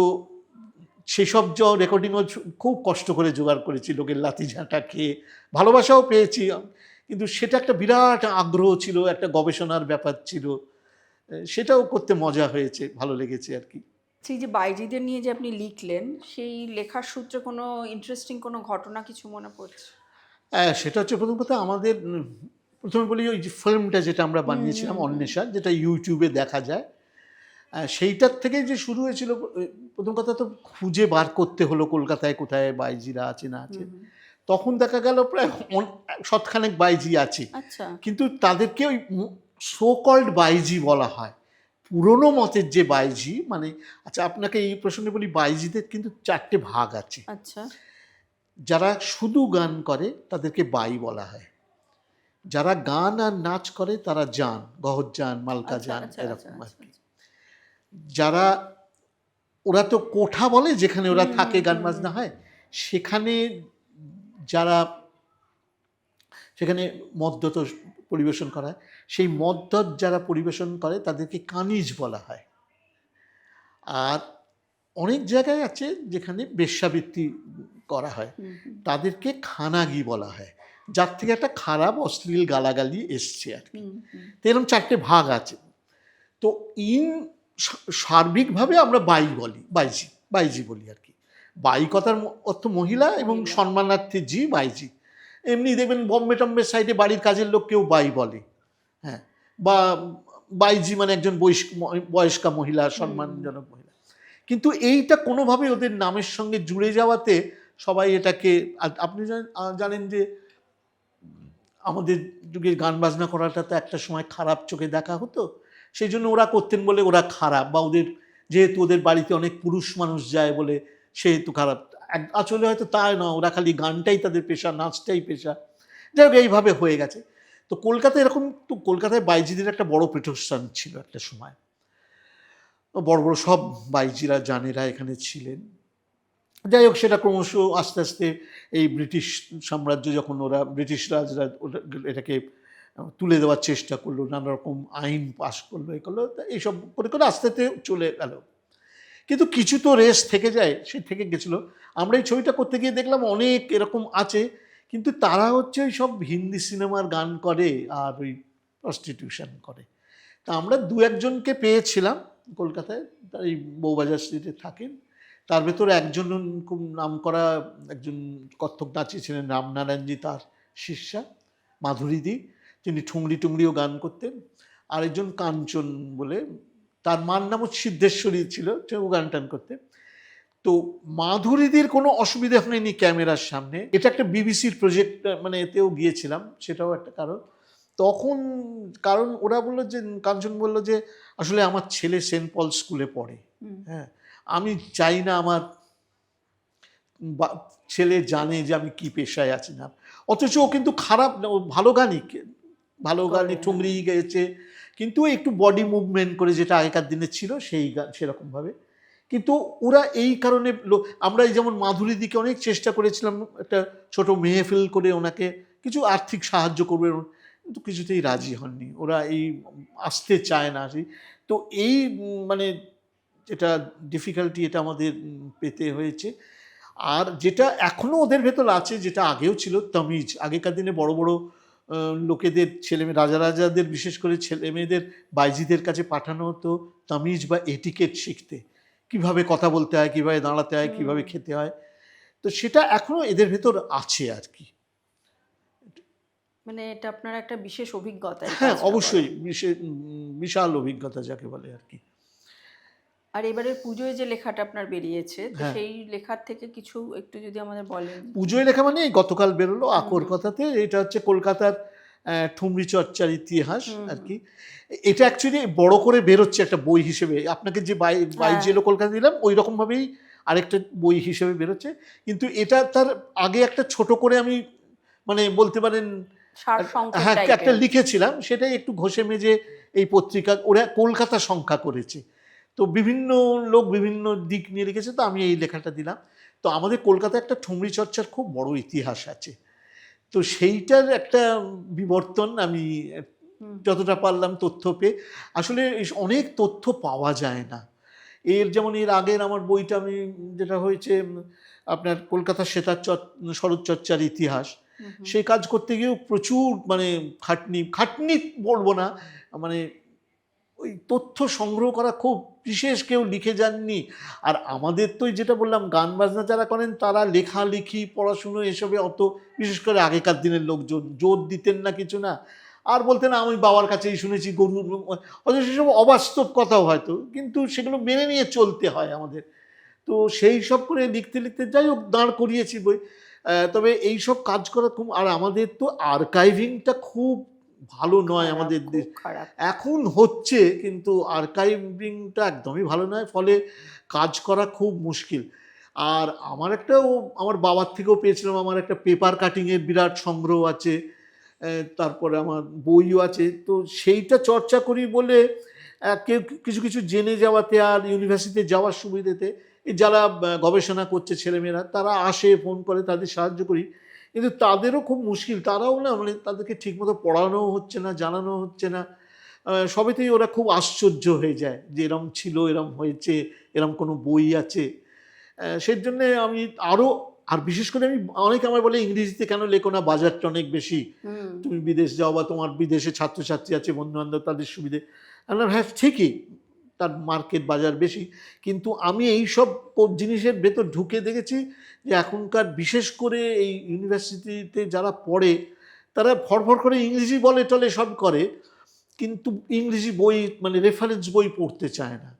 সেসব রেকর্ডিংও খুব কষ্ট করে জোগাড় করেছি, লোকের লাথি ঝাঁটা খেয়ে, ভালোবাসাও পেয়েছি, কিন্তু সেটা একটা বিরাট আগ্রহ ছিল, একটা গবেষণার ব্যাপার ছিল, সেটাও করতে মজা হয়েছে, ভালো লেগেছে আর কি। সেই যে বাইজিদের নিয়ে যে আপনি লিখলেন, সেই লেখার সূত্রে কোনো ইন্টারেস্টিং কোনো ঘটনা কিছু মনে পড়ছে? সেটা হচ্ছে প্রথম কথা, আমাদের প্রথমে বলি ওই যে ফিল্মটা যেটা আমরা বানিয়েছিলাম অন্বেষা, যেটা ইউটিউবে দেখা যায়, সেইটার থেকে যে শুরু হয়েছিল। প্রথম কথা তো খুঁজে বার করতে হলো কলকাতায় কোথায় বাইজিরা আছে না আছে। তখন দেখা গেল প্রায় শতখানেক বাইজি আছে, কিন্তু তাদেরকে ওই সো কল্ড বাইজি বলা হয়। পুরনো মতের যে বাইজি, মানে আচ্ছা আপনাকে এই প্রশ্নে বলি, বাইজিদের কিন্তু 4টে ভাগ আছে। যারা শুধু গান করে তাদেরকে বাই বলা হয়, যারা গান আর নাচ করে তারা জান, গহর জান, মালকা জান, এরকম আর কি। যারা, ওরা তো কোঠা বলে যেখানে ওরা থাকে, গান বাজনা হয়, সেখানে যারা, সেখানে মদ্যত পরিবেশন করা হয়, সেই মদ্যত যারা পরিবেশন করে তাদেরকে কানিজ বলা হয়। আর অনেক জায়গায় আছে যেখানে বেশ্যাবৃত্তি করা হয়, তাদেরকে খানাগি বলা হয়, যার থেকে একটা খারাপ অশ্লীল গালাগালি এসছে আর কি। তো এরকম 4টে ভাগ আছে। তো সার্বিকভাবে আমরা বাইজি বলি আর কি। বাই কথার অর্থ মহিলা, এবং সম্মানার্থে জি, বাইজি। এমনি দেখবেন বম্বে টম্বে সাইডে বাড়ির কাজের লোক কেউ বাই বলে, হ্যাঁ, বা বাইজি মানে একজন বয়স্কা মহিলা, সম্মানজনক মহিলা। কিন্তু এইটা কোনোভাবে ওদের নামের সঙ্গে জুড়ে যাওয়াতে সবাই এটাকে, আপনি জানেন যে আমাদের যুগে গান বাজনা করাটা তো একটা সময় খারাপ চোখে দেখা হতো, সেই জন্য ওরা করতেন বলে ওরা খারাপ, বা ওদের যেহেতু ওদের বাড়িতে অনেক পুরুষ মানুষ যায় বলে সেহেতু খারাপ। আসলে হয়তো তাই না, ওরা খালি গানটাই তাদের পেশা, নাচটাই পেশা, যাই হোক এইভাবে হয়ে গেছে। তো কলকাতায় এরকম, তো কলকাতায় বাইজিদের একটা বড় পীঠস্থান ছিল একটা সময়, বড় বড় সব বাইজিরা, জানেরা এখানে ছিলেন। যাই হোক, সেটা ক্রমশ আস্তে আস্তে এই ব্রিটিশ সাম্রাজ্য, যখন ওরা ব্রিটিশ রাজরা এটাকে তুলে দেওয়ার চেষ্টা করলো, নানা রকম আইন পাশ করলো, এ করলো, এইসব করে করে আস্তে আস্তে চলে গেল। কিন্তু কিছু তো রেস থেকে যায়, সে থেকে গেছিলো। আমরা এই ছবিটা করতে গিয়ে দেখলাম অনেক এরকম আছে, কিন্তু তারা হচ্ছে ওই সব হিন্দি সিনেমার গান করে আর ওই প্রস্টিটিউশন করে। তা আমরা 2-1জনকে পেয়েছিলাম কলকাতায়, এই বউবাজার স্ট্রিটে থাকেন। তার ভেতরে একজন খুব নাম করা একজন কত্থক নাচি ছিলেন, রামনারায়ণজি তার শিষ্যা, মাধুরীদি, তিনি ঠুংরি টুংরিও গান করতেন। আরেকজন কাঞ্চন বলে, তার মার নামও সিদ্ধেশ্বরী ছিল, সেও গান টান করতেন। তো মাধুরীদির কোনো অসুবিধা হয়নি ক্যামেরার সামনে। এটা একটা বিবিসির প্রজেক্ট, মানে এতেও গিয়েছিলাম, সেটাও একটা কারণ। তখন কারণ ওরা বললো যে, কাঞ্চন বললো যে আসলে আমার ছেলে সেন্ট পল স্কুলে পড়ে, হ্যাঁ, আমি চাই না আমার ছেলে জানে যে আমি কি পেশায় আছি না। অথচ ও কিন্তু খারাপ না, ও ভালো গানই ঠুংরি গেয়েছে, কিন্তু একটু বডি মুভমেন্ট করে, যেটা আগেকার দিনে ছিল সেই গান সেরকমভাবে। কিন্তু ওরা এই কারণে আমরা এই যেমন মাধুরীদিকে অনেক চেষ্টা করেছিলাম একটা ছোট মেহফিল করে ওনাকে কিছু আর্থিক সাহায্য করবে, কিন্তু কিছুতেই রাজি হননি, ওরা এই আসতে চায় না। তো এই মানে যেটা ডিফিকাল্টি, এটা আমাদের পেতে হয়েছে। আর যেটা এখনও ওদের ভেতর আছে, যেটা আগেও ছিল, তামিজ। আগেকার দিনে বড় বড় লোকেদের ছেলেমেয়ে, রাজাদের বিশেষ করে ছেলে মেয়েদের বাইজিদের কাছে পাঠানো হতো তামিজ বা এটিকেট শিখতে, কিভাবে কথা বলতে হয়, কিভাবে দাঁড়াতে হয়, কিভাবে খেতে হয়। তো সেটা এখনও এদের ভেতর আছে আর কি। মানে এটা আপনার একটা বিশেষ অভিজ্ঞতা। হ্যাঁ, অবশ্যই বিশাল অভিজ্ঞতা যাকে বলে আর কি। আর এবারের পুজোয় যে লেখাটা আপনার বেরিয়েছে, তো হ্যাঁ, সেই লেখার থেকে কিছু একটু যদি আমাদের বলেন। পুজোয় লেখা মানে এই গতকাল বেরোলো আকর কথাতে, এটা হচ্ছে কলকাতার ঠুমরি চর্চার ইতিহাস আর কি। এটা অ্যাকচুয়ালি বড় করে বেরোচ্ছে একটা বই হিসেবে, আপনাকে যে বাইজি এলো কলকাতা দিলাম ওই রকমভাবেই আরেকটা বই হিসেবে বেরোচ্ছে। কিন্তু এটা তার আগে একটা ছোট করে আমি মানে বলতে পারেন হ্যাঁ একটা লিখেছিলাম, সেটাই একটু ঘষে মেজে এই পত্রিকা ওরা কলকাতা সংখ্যা করেছে। তো বিভিন্ন লোক বিভিন্ন দিক নিয়ে লিখেছে, তো আমি এই লেখাটা দিলাম। তো আমাদের কলকাতায় একটা ঠুমরি চর্চার খুব বড় ইতিহাস আছে, তো সেইটার একটা বিবর্তন আমি যতটা পারলাম তথ্য পেয়ে, আসলে অনেক তথ্য পাওয়া যায় না। যেমন এর আগের আমার বইটা আমি যেটা হয়েছে আপনার কলকাতা শরৎচর্চার ইতিহাস, সেই কাজ করতে গিয়েও প্রচুর মানে খাটনি বলবো না, মানে ওই তথ্য সংগ্রহ করা খুব বিশেষ কেউ লিখে যাননি। আর আমাদের তো যেটা বললাম, গান বাজনা যারা করেন তারা লেখালেখি পড়াশুনো এসবে অত, বিশেষ করে আগেকার দিনের লোকজন জোর দিতেন না কিছু না, আর বলতেন আমি বাবার কাছেই শুনেছি গরুর, অথচ সেসব অবাস্তব কথাও হয়তো, কিন্তু সেগুলো মেনে নিয়ে চলতে হয় আমাদের। তো সেই সব করে লিখতে লিখতে যাই হোক দাঁড় করিয়েছি বই। তবে এই সব কাজ করা খুব, আর আমাদের তো আর্কাইভিংটা খুব ভালো নয় আমাদের দেশ এখন হচ্ছে, কিন্তু আর্কাইভিংটা একদমই ভালো নয়, ফলে কাজ করা খুব মুশকিল। আর আমার আমার বাবার থেকেও পেয়েছিলাম, আমার একটা পেপার কাটিংয়ের বিরাট সংগ্রহ আছে, তারপরে আমার বইও আছে। তো সেইটা চর্চা করি বলে কেউ কিছু কিছু জেনে যাওয়াতে আর ইউনিভার্সিটিতে যাওয়ার সুবিধেতে যারা গবেষণা করছে ছেলেমেয়েরা তারা আসে, ফোন করে, তাদের সাহায্য করি। কিন্তু তাদেরও খুব মুশকিল, তারাও না মানে তাদেরকে ঠিকমতো পড়ানোও হচ্ছে না, জানানো হচ্ছে না। সবেতেই ওরা খুব আশ্চর্য হয়ে যায় যে এরম ছিল, এরম হয়েছে, এরম কোনো বই আছে। সেই জন্যে আমি আরও, আর বিশেষ করে আমি অনেকে আমায় বলে ইংরেজিতে কেন লেখো না, বাজারটা অনেক বেশি, তুমি বিদেশ যাও বা তোমার বিদেশে ছাত্রছাত্রী আছে, বন্ধুবান্ধব, তাদের সুবিধে। হ্যাঁ ঠিকই, তার মার্কেট বাজার বেশি, কিন্তু আমি এই সব জিনিসের ভেতর ঢুকে দেখেছি যে এখনকার বিশেষ করে এই ইউনিভার্সিটিতে যারা পড়ে তারা ফরফর করে ইংরেজি বলে টলে সব করে, কিন্তু ইংরেজি বই মানে রেফারেন্স বই পড়তে চায় না।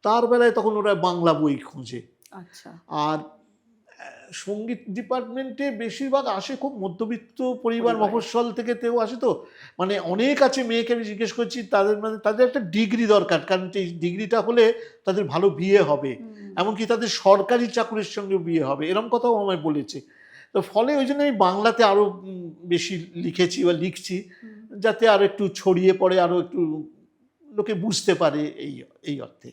তার বেলায় তখন ওরা বাংলা বই খোঁজে। আচ্ছা। আর সঙ্গীত ডিপার্টমেন্টে বেশিরভাগ আসে খুব মধ্যবিত্ত পরিবার, মফস্বল থেকে তেও আসে। তো মানে অনেক আছে, মেয়েকে আমি জিজ্ঞেস করছি তাদের মানে তাদের একটা ডিগ্রি দরকার, কারণ এই ডিগ্রিটা হলে তাদের ভালো বিয়ে হবে, এমনকি তাদের সরকারি চাকরির সঙ্গে বিয়ে হবে, এরকম কথাও আমায় বলেছে। তো ফলে ওই জন্য আমি বাংলাতে আরও বেশি লিখেছি বা লিখছি, যাতে আরও একটু ছড়িয়ে পড়ে, আরও একটু লোকে বুঝতে পারে এই অর্থে।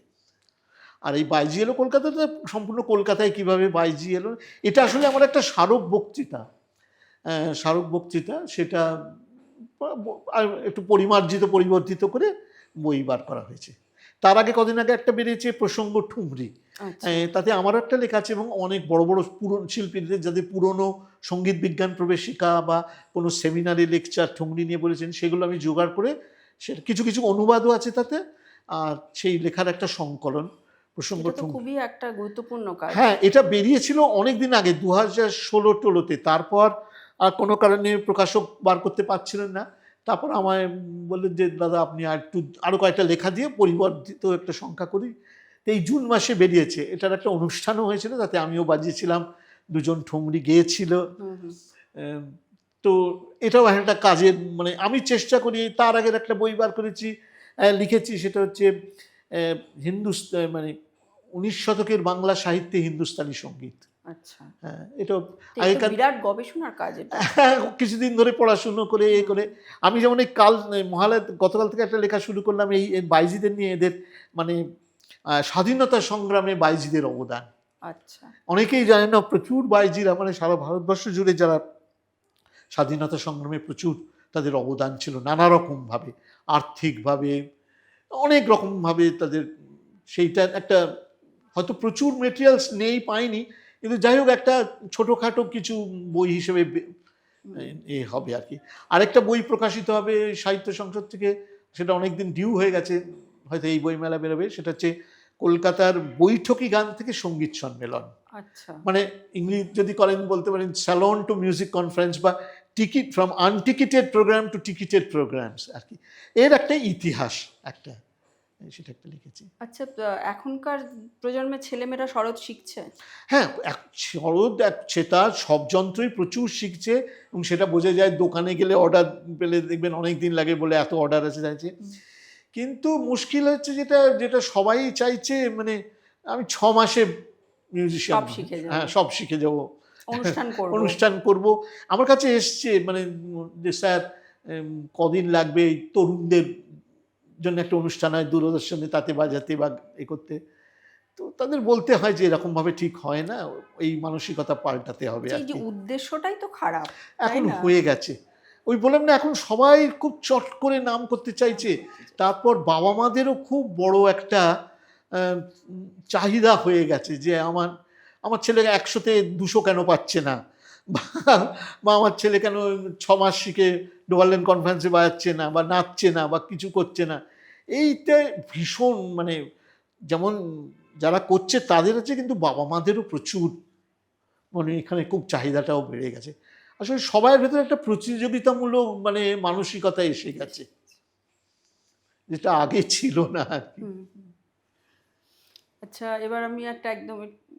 আর এই বাইজি এলো কলকাতাতে সম্পূর্ণ কলকাতায় কিভাবে বাইজি এলো, এটা আসলে আমার একটা স্মারক বক্তৃতা, সেটা একটু পরিবর্তিত করে বই বার করা হয়েছে। তার আগে কদিন আগে একটা বেরিয়েছে প্রসঙ্গ ঠুমরি, তাতে আমারও একটা লেখা আছে, এবং অনেক বড় বড় পুরনো শিল্পীদের যাদের পুরনো সঙ্গীত বিজ্ঞান প্রবেশিকা বা কোনো সেমিনারে লেকচার ঠুমরি নিয়ে বলেছেন, সেগুলো আমি জোগাড় করে সেটা কিছু কিছু অনুবাদও আছে তাতে, আর সেই লেখার একটা সংকলন প্রসঙ্গ। খুবই একটা গুরুত্বপূর্ণ কাজ। হ্যাঁ, এটা বেরিয়েছিল অনেক দিন আগে 2016-টোলোতে, তারপর আর কোনো কারণে প্রকাশক বার করতে পারছিলেন না। তারপর আমায় বললেন যে দাদা আপনি আরও কয়েকটা লেখা দিয়ে পরিবর্তিত একটা সংখ্যা করি। তো এই জুন মাসে বেরিয়েছে, এটার একটা অনুষ্ঠানও হয়েছিল, তাতে আমিও বাজিয়েছিলাম, দুজন ঠুমরি গেয়েছিল। তো এটাও একটা কাজের, মানে আমি চেষ্টা করি। তার আগের একটা বই বার করেছি, লিখেছি, সেটা হচ্ছে হিন্দুস্তান মানে 19 শতকের বাংলা সাহিত্যে হিন্দুস্তানি সঙ্গীত। আচ্ছা, হ্যাঁ, এটা তো এই তো আগেকার বিরাট গবেষণার কাজ এটা। কিছুদিন ধরে পড়াশুনো করে করে আমি যেমন এই মহালয়া গতকাল থেকে একটা লেখা শুরু করলাম এই বাইজিদের নিয়ে, এদের মানে স্বাধীনতা সংগ্রামে বাইজিদের অবদান। আচ্ছা, অনেকেই জানেন না, প্রচুর বাইজিরা মানে সারা ভারতবর্ষ জুড়ে যারা স্বাধীনতা সংগ্রামে প্রচুর তাদের অবদান ছিল, নানা রকমভাবে, আর্থিকভাবে, অনেক রকমভাবে তাদের, সেইটা একটা হয়তো প্রচুর মেটেরিয়ালস নেই, পাইনি, কিন্তু যাই হোক একটা ছোটোখাটো কিছু বই হিসেবে হবে আর কি। আরেকটা বই প্রকাশিত হবে সাহিত্য সংসদ থেকে, সেটা অনেকদিন ডিউ হয়ে গেছে, হয়তো এই বই মেলা বেরোবে, সেটা হচ্ছে কলকাতার বৈঠকি গান থেকে সঙ্গীত সম্মেলন। আচ্ছা, মানে ইংলিশ যদি করেন বলতে পারেন স্যালন টু মিউজিক কনফারেন্স, বা ticket from unticketed program to ticketed programs আর কি। এর একটা ইতিহাস একটা, সেটা একটা লিখেছি। আচ্ছা, তো এখনকার প্রজন্মের ছেলেমেয়েরা সরোদ শিখছে? হ্যাঁ, সরোদ সেটা সব যন্ত্রই প্রচুর শিখছে, এবং সেটা বোঝা যায় দোকানে গেলে অর্ডার পেলে দেখবেন অনেক দিন লাগে বলে এত অর্ডার আছে চাইছে। কিন্তু মুশকিল হচ্ছে যেটা যেটা সবাই চাইছে, মানে আমি 6 মাসে মিউজিশিয়ান, সব শিখে যাবো। হ্যাঁ সব শিখে যাবো, অনুষ্ঠান করব। অনুষ্ঠান করব। আমার কাছে এসছে মানে যে স্যার কদিন লাগবে এই তরুণদের জন্য একটা অনুষ্ঠান হয় দূরদর্শনে, তাতে বাজাতে বা এ করতে। তো তাদের বলতে হয় যে এরকমভাবে ঠিক হয় না, এই মানসিকতা পাল্টাতে হবে আর এই যে কি। উদ্দেশ্যটাই তো খারাপ, এখন তাই না? হয়ে গেছে, ওই বললাম না, এখন সবাই খুব চট করে নাম করতে চাইছে। তারপর বাবা মাদেরও খুব বড় একটা চাহিদা হয়ে গেছে যে আমার আমার ছেলে 100-তে 200 কেন পাচ্ছে না, বা আমার ছেলে কেন 6 মাস শিখে ডোভারল্যান্ড কনফারেন্সে বাজাচ্ছে না, বা নাচছে না, বা কিছু করছে না। এইটা ভীষণ মানে, যেমন যারা করছে তাদের হচ্ছে, কিন্তু বাবা মাদেরও প্রচুর মানে এখানে খুব চাহিদাটাও বেড়ে গেছে। আসলে সবার ভেতরে একটা প্রতিযোগিতামূলক মানে মানসিকতা এসে গেছে, যেটা আগে ছিল না আর কি। হুম, হুম। আচ্ছা, এবার আমি একটা একদম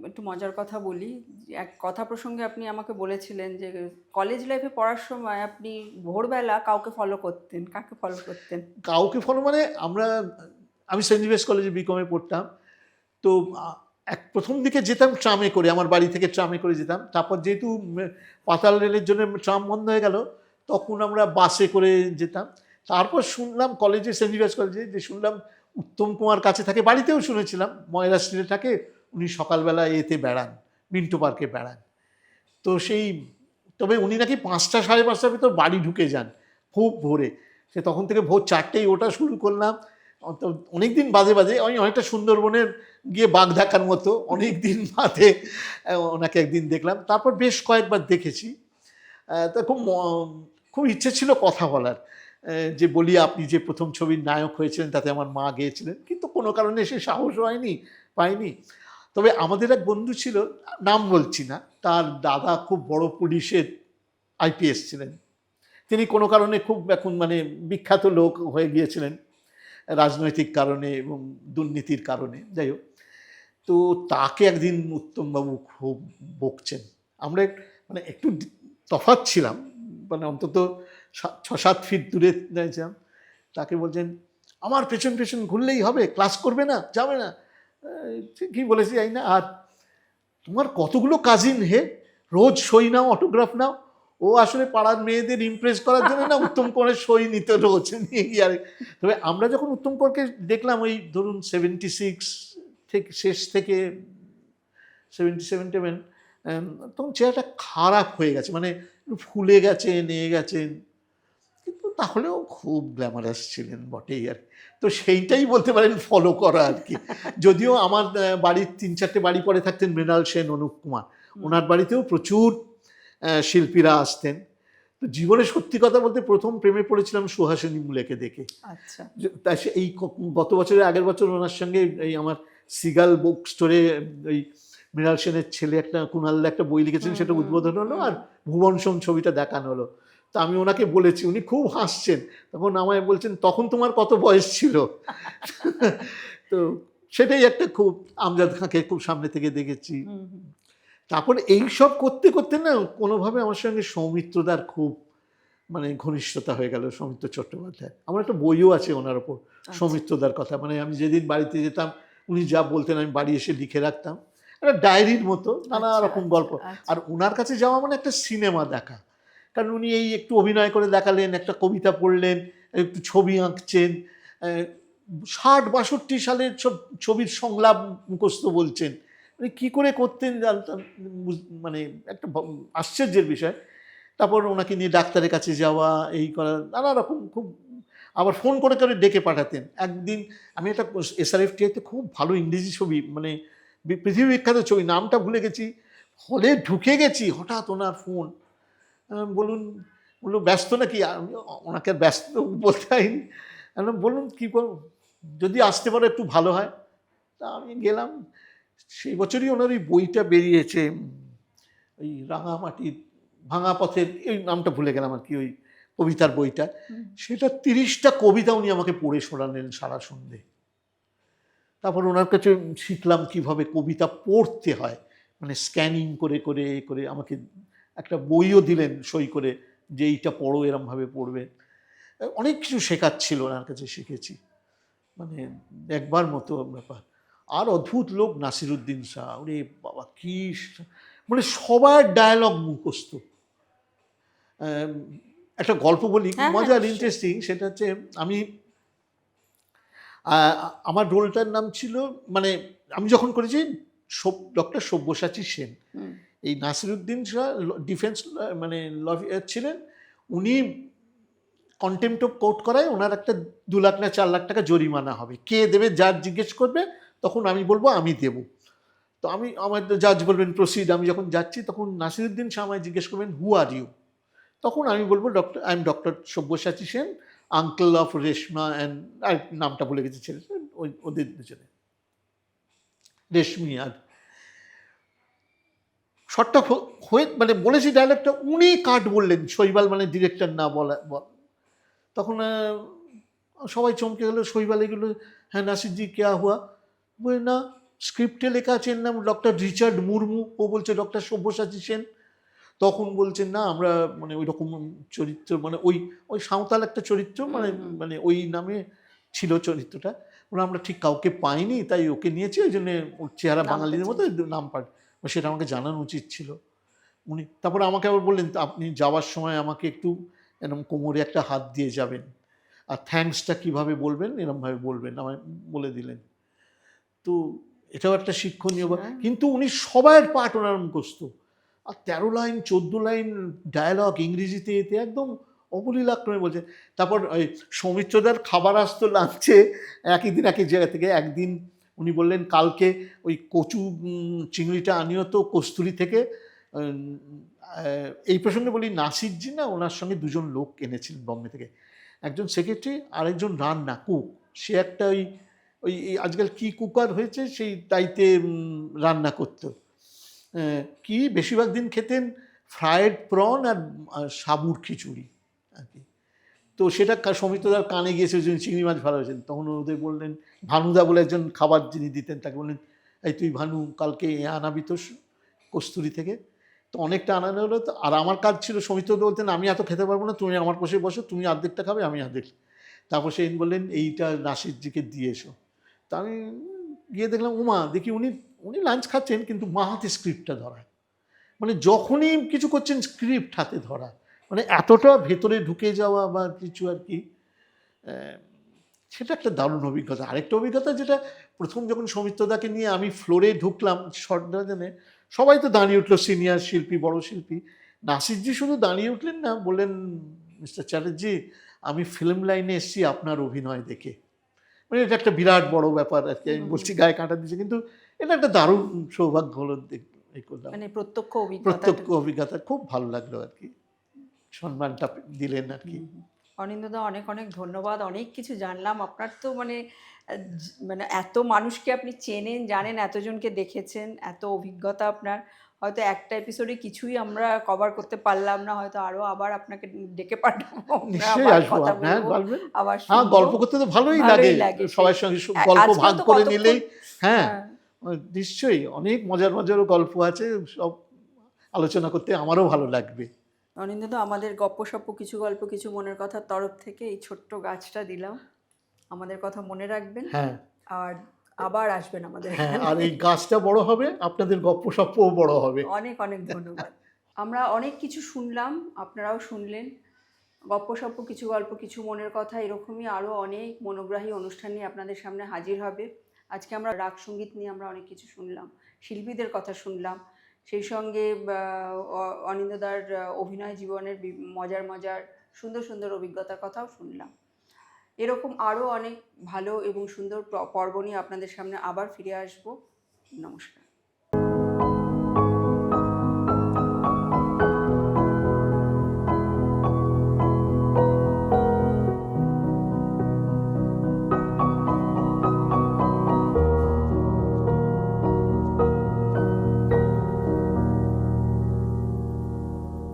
একটু মজার কথা বলি। এক কথা প্রসঙ্গে আপনি আমাকে বলেছিলেন যে কলেজ লাইফে পড়ার সময় আপনি ভোরবেলা কাউকে ফলো করতেন। কাকে ফলো করতেন? কাউকে ফলো মানে আমি সেন্ট জেভিয়ার্স কলেজে বিকমে পড়তাম। তো প্রথম দিকে যেতাম ট্রামে করে, আমার বাড়ি থেকে ট্রামে করে যেতাম। তারপর যেহেতু পাতাল রেলের জন্য ট্রাম বন্ধ হয়ে গেল, তখন আমরা বাসে করে যেতাম। তারপর শুনলাম কলেজে, সেন্ট জেভিয়ার্স কলেজে, যে শুনলাম উত্তম কুমার কাছে থাকে, বাড়িতেও শুনেছিলাম ময়রা স্ট্রিটে থাকে, উনি সকালবেলা এতে বেড়ান, মিন্টো পার্কে বেড়ান। তো সেই, তবে উনি নাকি 5টা 5:30টার ভিতর বাড়ি ঢুকে যান খুব ভোরে। সে তখন থেকে ভোর 4টেই ওটা শুরু করলাম। অনেক দিন বাদে বাদে, আমি অনেকটা সুন্দরবনের গিয়ে বাঘ দেখার মতো অনেক দিন বাদে ওনাকে একদিন দেখলাম। তারপর বেশ কয়েকবার দেখেছি। তা খুব ইচ্ছে ছিল কথা বলার, যে বলি আপনি যে প্রথম ছবির নায়ক হয়েছিলেন তাতে আমার মা গিয়েছিলেন, কিন্তু কোনো কারণে সে সাহস পাইনি। তবে আমাদের এক বন্ধু ছিল, নাম বলছি না, তার দাদা খুব বড় পুলিশের আইপিএস ছিলেন। তিনি কোনো কারণে খুব এখন মানে বিখ্যাত লোক হয়ে গিয়েছিলেন রাজনৈতিক কারণে এবং দুর্নীতির কারণে, যাই হোক। তো তাকে একদিন উত্তমবাবু খুব বকছেন। আমরা মানে একটু তফাৎ ছিলাম, মানে অন্তত 6-7 ফিট দূরে ছিলাম। তাকে বলছেন, আমার পেছন পেছন ঘুরলেই হবে, ক্লাস করবে না, যাবে না, কি বলেছি জানি না। আর তোমার কতগুলো কাজিন হে, রোজ সই নাও, অটোগ্রাফ নাও। ও আসলে পাড়ার মেয়েদের ইমপ্রেস করার জন্য না উত্তম কুমারের সই নিতে রোজ নিয়ে গিয়ে। আর তবে আমরা যখন উত্তম কুমারকে দেখলাম ওই ধরুন 76 থেকে শেষ থেকে 77 তখন চেহারাটা খারাপ হয়ে গেছে, মানে ফুলে গেছে, নিয়ে গেছেন, কিন্তু তাহলেও খুব গ্ল্যামারাস ছিলেন বটেই আর কি। তো সেইটাই বলতে পারেন ফলো করা আর কি। যদিও আমার বাড়ির 3-4টে বাড়ি পরে থাকতেন মৃণাল সেন, অনুপ কুমার, ওনার বাড়িতেও প্রচুর শিল্পীরা আসতেন। তো জীবনে সত্যি কথা বলতে প্রথম প্রেমে পড়েছিলাম সুহাসিনী মুলেকে দেখে। আচ্ছা, তাই এই গত বছরের আগের বছর ওনার সঙ্গে এই আমার সিগাল বুক স্টোরে ওই মৃণাল সেনের ছেলে একটা কুণালদা একটা বই লিখেছেন, সেটা উদ্বোধন হলো আর ভুবন সোম ছবিটা দেখানো হলো। তো আমি ওনাকে বলেছি, উনি খুব হাসছেন, তখন আমায় বলছেন তখন তোমার কত বয়স ছিল। তো সেটাই একটা খুব, আমজাদ খাঁকে খুব সামনে থেকে দেখেছি। তারপর এইসব করতে করতে না কোনোভাবে আমার সঙ্গে সৌমিত্রদার খুব মানে ঘনিষ্ঠতা হয়ে গেল, সৌমিত্র চট্টোপাধ্যায়। আমার একটা বইও আছে ওনার ওপর, সৌমিত্রদার কথা। মানে আমি যেদিন বাড়িতে যেতাম উনি যা বলতেন আমি বাড়ি এসে লিখে রাখতাম, একটা ডায়েরির মতো নানা আচ্ছা, রকম আচ্ছা, গল্প। আচ্ছা। আর ওনার কাছে যাওয়া মানে একটা সিনেমা দেখা, কারণ উনি এই একটু অভিনয় করে দেখালেন, একটা কবিতা পড়লেন, একটু ছবি আঁকছেন, 60-62 সালের সব ছবির সংলাপ মুখস্থ বলছেন, উনি কী করে করতেন জানতাম, মানে একটা আশ্চর্যের বিষয়। তারপর ওনাকে নিয়ে ডাক্তারের কাছে যাওয়া, এই করা, নানা রকম খুব, আবার ফোন করে করে ডেকে পাঠাতেন। একদিন আমি একটা SRFTIতে খুব ভালো ইংরেজি ছবি, মানে পৃথিবী বিখ্যাত ছবি, নামটা ভুলে গেছি, হলে ঢুকে গেছি, হঠাৎ ওনার ফোন, বলুন, বললো ব্যস্ত নাকি? আমি ওনাকে আর ব্যস্ত বলতে পারিনি, আমি বললাম, বলুন কী করব, যদি আসতে পারো একটু ভালো হয়। তা আমি গেলাম। সেই বছরই ওনার ওই বইটা বেরিয়েছে, ওই রাঙামাটির ভাঙা পথের, এই নামটা ভুলে গেলাম আর কি, ওই কবিতার বইটা, সেটা 30টা কবিতা উনি আমাকে পড়ে শোনালেন সারা সন্ধে। তারপর ওনার কাছে শিখলাম কিভাবে কবিতা পড়তে হয়, মানে স্ক্যানিং করে করে করে আমাকে একটা বইও দিলেন সই করে, যে এইটা পড়ো, এরমভাবে পড়বে। অনেক কিছু শেখাচ্ছিল, ওনার কাছে শিখেছি, মানে একবার মতো ব্যাপার। আর অদ্ভুত লোক নাসিরুদ্দিন শাহ, ওরে বাবা কি, মানে সবার ডায়ালগ মুখস্থ। একটা গল্প বলি, হ্যাঁ, হ্যাঁ, মজার, নিশ্চয়ই। ইন্টারেস্টিং, সেটা হচ্ছে আমি, আমার রোলটার নাম ছিল, মানে আমি যখন করেছি ডক্টর সব্যসাচী সেন। হুম, এই নাসিরুদ্দিন শাহ ডিফেন্স মানে লয়ার ছিলেন, উনি কন্টেম্পট অফ কোর্ট করায় ওনার একটা 2 লাখ না 4 লাখ টাকা জরিমানা হবে, কে দেবে, জাজ জিজ্ঞেস করবে, তখন আমি বলবো আমি দেব। তো আমার জাজ বলবেন প্রসিড, আমি যখন যাচ্ছি তখন নাসিরুদ্দিন শাহ আমায় জিজ্ঞেস করবেন হু আর ইউ, তখন আমি বলবো I am doctor Sabyasachi Sen, uncle of Reshma and, আর নামটা ভুলে গেছে ছেলে, ওদের দুজনে, রেশমি। আর শর্টটা হয়ে মানে বলেছি ডায়লগটা, উনি কাট বললেন, শৈবাল মানে ডিরেক্টর না বলা, তখন সবাই চমকে গেল, শৈবাল এগুলো, হ্যাঁ নাসিরজি কেয়া হুয়া, বলে না, স্ক্রিপ্টে লেখা আছে এর নাম ডক্টর রিচার্ড মুর্মু, ও বলছে ডক্টর সব্যসাচী সেন। তখন বলছেন না, আমরা মানে ওই রকম চরিত্র, মানে ওই ওই সাঁওতাল একটা চরিত্র, মানে মানে ওই নামে ছিল চরিত্রটা, ওরা আমরা ঠিক কাউকে পাইনি, তাই ওকে নিয়েছি, ওই জন্য ওর চেহারা নামটা বাঙালিদের মতো চেঞ্জ। নাম পাঠ, সেটা আমাকে জানানো উচিত ছিল। উনি তারপরে আমাকে আবার বললেন, আপনি যাওয়ার সময় আমাকে একটু এরকম কোমরে একটা হাত দিয়ে যাবেন, আর থ্যাঙ্কসটা কীভাবে বলবেন, এরমভাবে বলবেন, আমায় বলে দিলেন। তো এটাও একটা শিক্ষণীয়, হ্যাঁ। কিন্তু উনি সবার পাঠ ওনার মুখস্থ, আর 13 লাইন 14 লাইন ডায়ালগ ইংরেজিতে, এতে একদম অবলীলাক্রমে বলছে। তারপর ওই সৌমিত্রদার খাবার আসতো লাঞ্চে, একই দিন একই জায়গা থেকে, একদিন উনি বললেন কালকে ওই কচু চিংড়িটা আনিও তো কস্তুরি থেকে। এই প্রসঙ্গে বলি, নাসিরজি না ওনার সঙ্গে 2জন লোক এনেছিলেন বম্বে থেকে, একজন সেক্রেটারি আর একজন রান্না কুক, সে একটা ওই ওই আজকাল কি কুকার হয়েছে সেই তাইতে রান্না করতো, কি বেশিরভাগ দিন খেতেন ফ্রায়েড প্রন আর সাবুর খিচুড়ি আর কি। তো সেটা সৌমিত্রদার কানে গিয়েছে, ওই জন্য চিংড়ি মাছ ভালো হয়েছেন, তখন ওদের বললেন, ভানুদা বলে একজন খাবার যিনি দিতেন, তাকে বললেন, এই তুই ভানু কালকে আনাবি তো কস্তুরি থেকে। তো অনেকটা আনানো হলো, তো আর আমার কাজ ছিল, সৌমিত্রদা বলতেন আমি এত খেতে পারবো না, তুমি আমার পাশে বসো, তুমি অর্ধেকটা খাবে, আমি অর্ধেক। তারপর সেদিন বললেন এইটা নাসিরজিকে দিয়ে এসো। তা আমি গিয়ে দেখলাম, উমা দেখি উনি উনি লাঞ্চ খাচ্ছেন, কিন্তু মা হাতে স্ক্রিপ্টটা ধরা, মানে যখনই কিছু করছেন স্ক্রিপ্ট হাতে ধরা, মানে এতটা ভেতরে ঢুকে যাওয়া বা কিছু আর কি। সেটা একটা দারুণ অভিজ্ঞতা। আরেকটা অভিজ্ঞতা, যেটা প্রথম যখন সৌমিত্রদাকে নিয়ে আমি ফ্লোরে ঢুকলাম শর্টডাজনে, সবাই তো দাঁড়িয়ে উঠলো, সিনিয়র শিল্পী, বড় শিল্পী, নাসিরজি শুধু দাঁড়িয়ে উঠলেন না, বললেন মিস্টার চ্যাটার্জি আমি ফিল্ম লাইনে এসেছি আপনার অভিনয় দেখে। মানে এটা একটা বিরাট বড় ব্যাপার আর কি, আমি বলছি গায়ে কাঁটা দিচ্ছে, কিন্তু এটা একটা দারুণ সৌভাগ্য হলো, এই করলাম, মানে প্রত্যক্ষ অভিজ্ঞতা। প্রত্যক্ষ অভিজ্ঞতা, খুব ভালো লাগলো আর কি, সম্মানটা দিলেন আর কি। অনিন্দদা অনেক অনেক ধন্যবাদ, অনেক কিছু জানলাম আপনার তো, মানে মানে এত মানুষকে আপনি চেনেন, জানেন, এতজনকে দেখেছেন, এত অভিজ্ঞতা আপনার, হয়তো একটা এপিসোডে কিছুই আমরা কভার করতে পারলাম না, হয়তো আরও আবার আপনাকে ডেকে পাঠাবো, আমরা নিশ্চয়ই আবার আসবো, কথা আপনার বলবো, বলবেন। আবার হ্যাঁ, শুনবো। গল্প করতে তো ভালোই ভালোই লাগে, লাগে সবার সঙ্গে গল্প আজকেও ভাগ তো করে কতক্ষণ- নিলেই। হ্যাঁ, হ্যাঁ। নিশ্চয়ই অনেক মজার মজারও গল্প আছে, সব আলোচনা করতে আমারও ভালো লাগবে। অনিন্দদা, আমাদের গপ্পসপ্প কিছু গল্প কিছু মনের কথার তরফ থেকে এই ছোট্ট গাছটা দিলাম, আমাদের কথা মনে রাখবেন। হ্যাঁ, আর আবার আসবেন আমাদের হ্যাঁ, এখানে। আর এই গাছটা বড় হবে, আপনাদের গপ্পসপ্পও বড় হবে। অনেক অনেক ধন্যবাদ। আমরা অনেক কিছু শুনলাম, আপনারাও শুনলেন। গপ্পসপ্প, কিছু গল্প, কিছু মনের কথা, এরকমই আরও অনেক মনোগ্রাহী অনুষ্ঠান নিয়ে আপনাদের সামনে হাজির হবে। আজকে আমরা রাগ সঙ্গীত নিয়ে আমরা অনেক কিছু শুনলাম, শিল্পীদের কথা শুনলাম, সেই সঙ্গে অনিন্দ্যদার অভিনয় জীবনের মজার মজার সুন্দর সুন্দর অভিজ্ঞতার কথাও শুনলাম। এরকম আরও অনেক ভালো এবং সুন্দর পর্ব নিয়ে আপনাদের সামনে আবার ফিরে আসব। নমস্কার।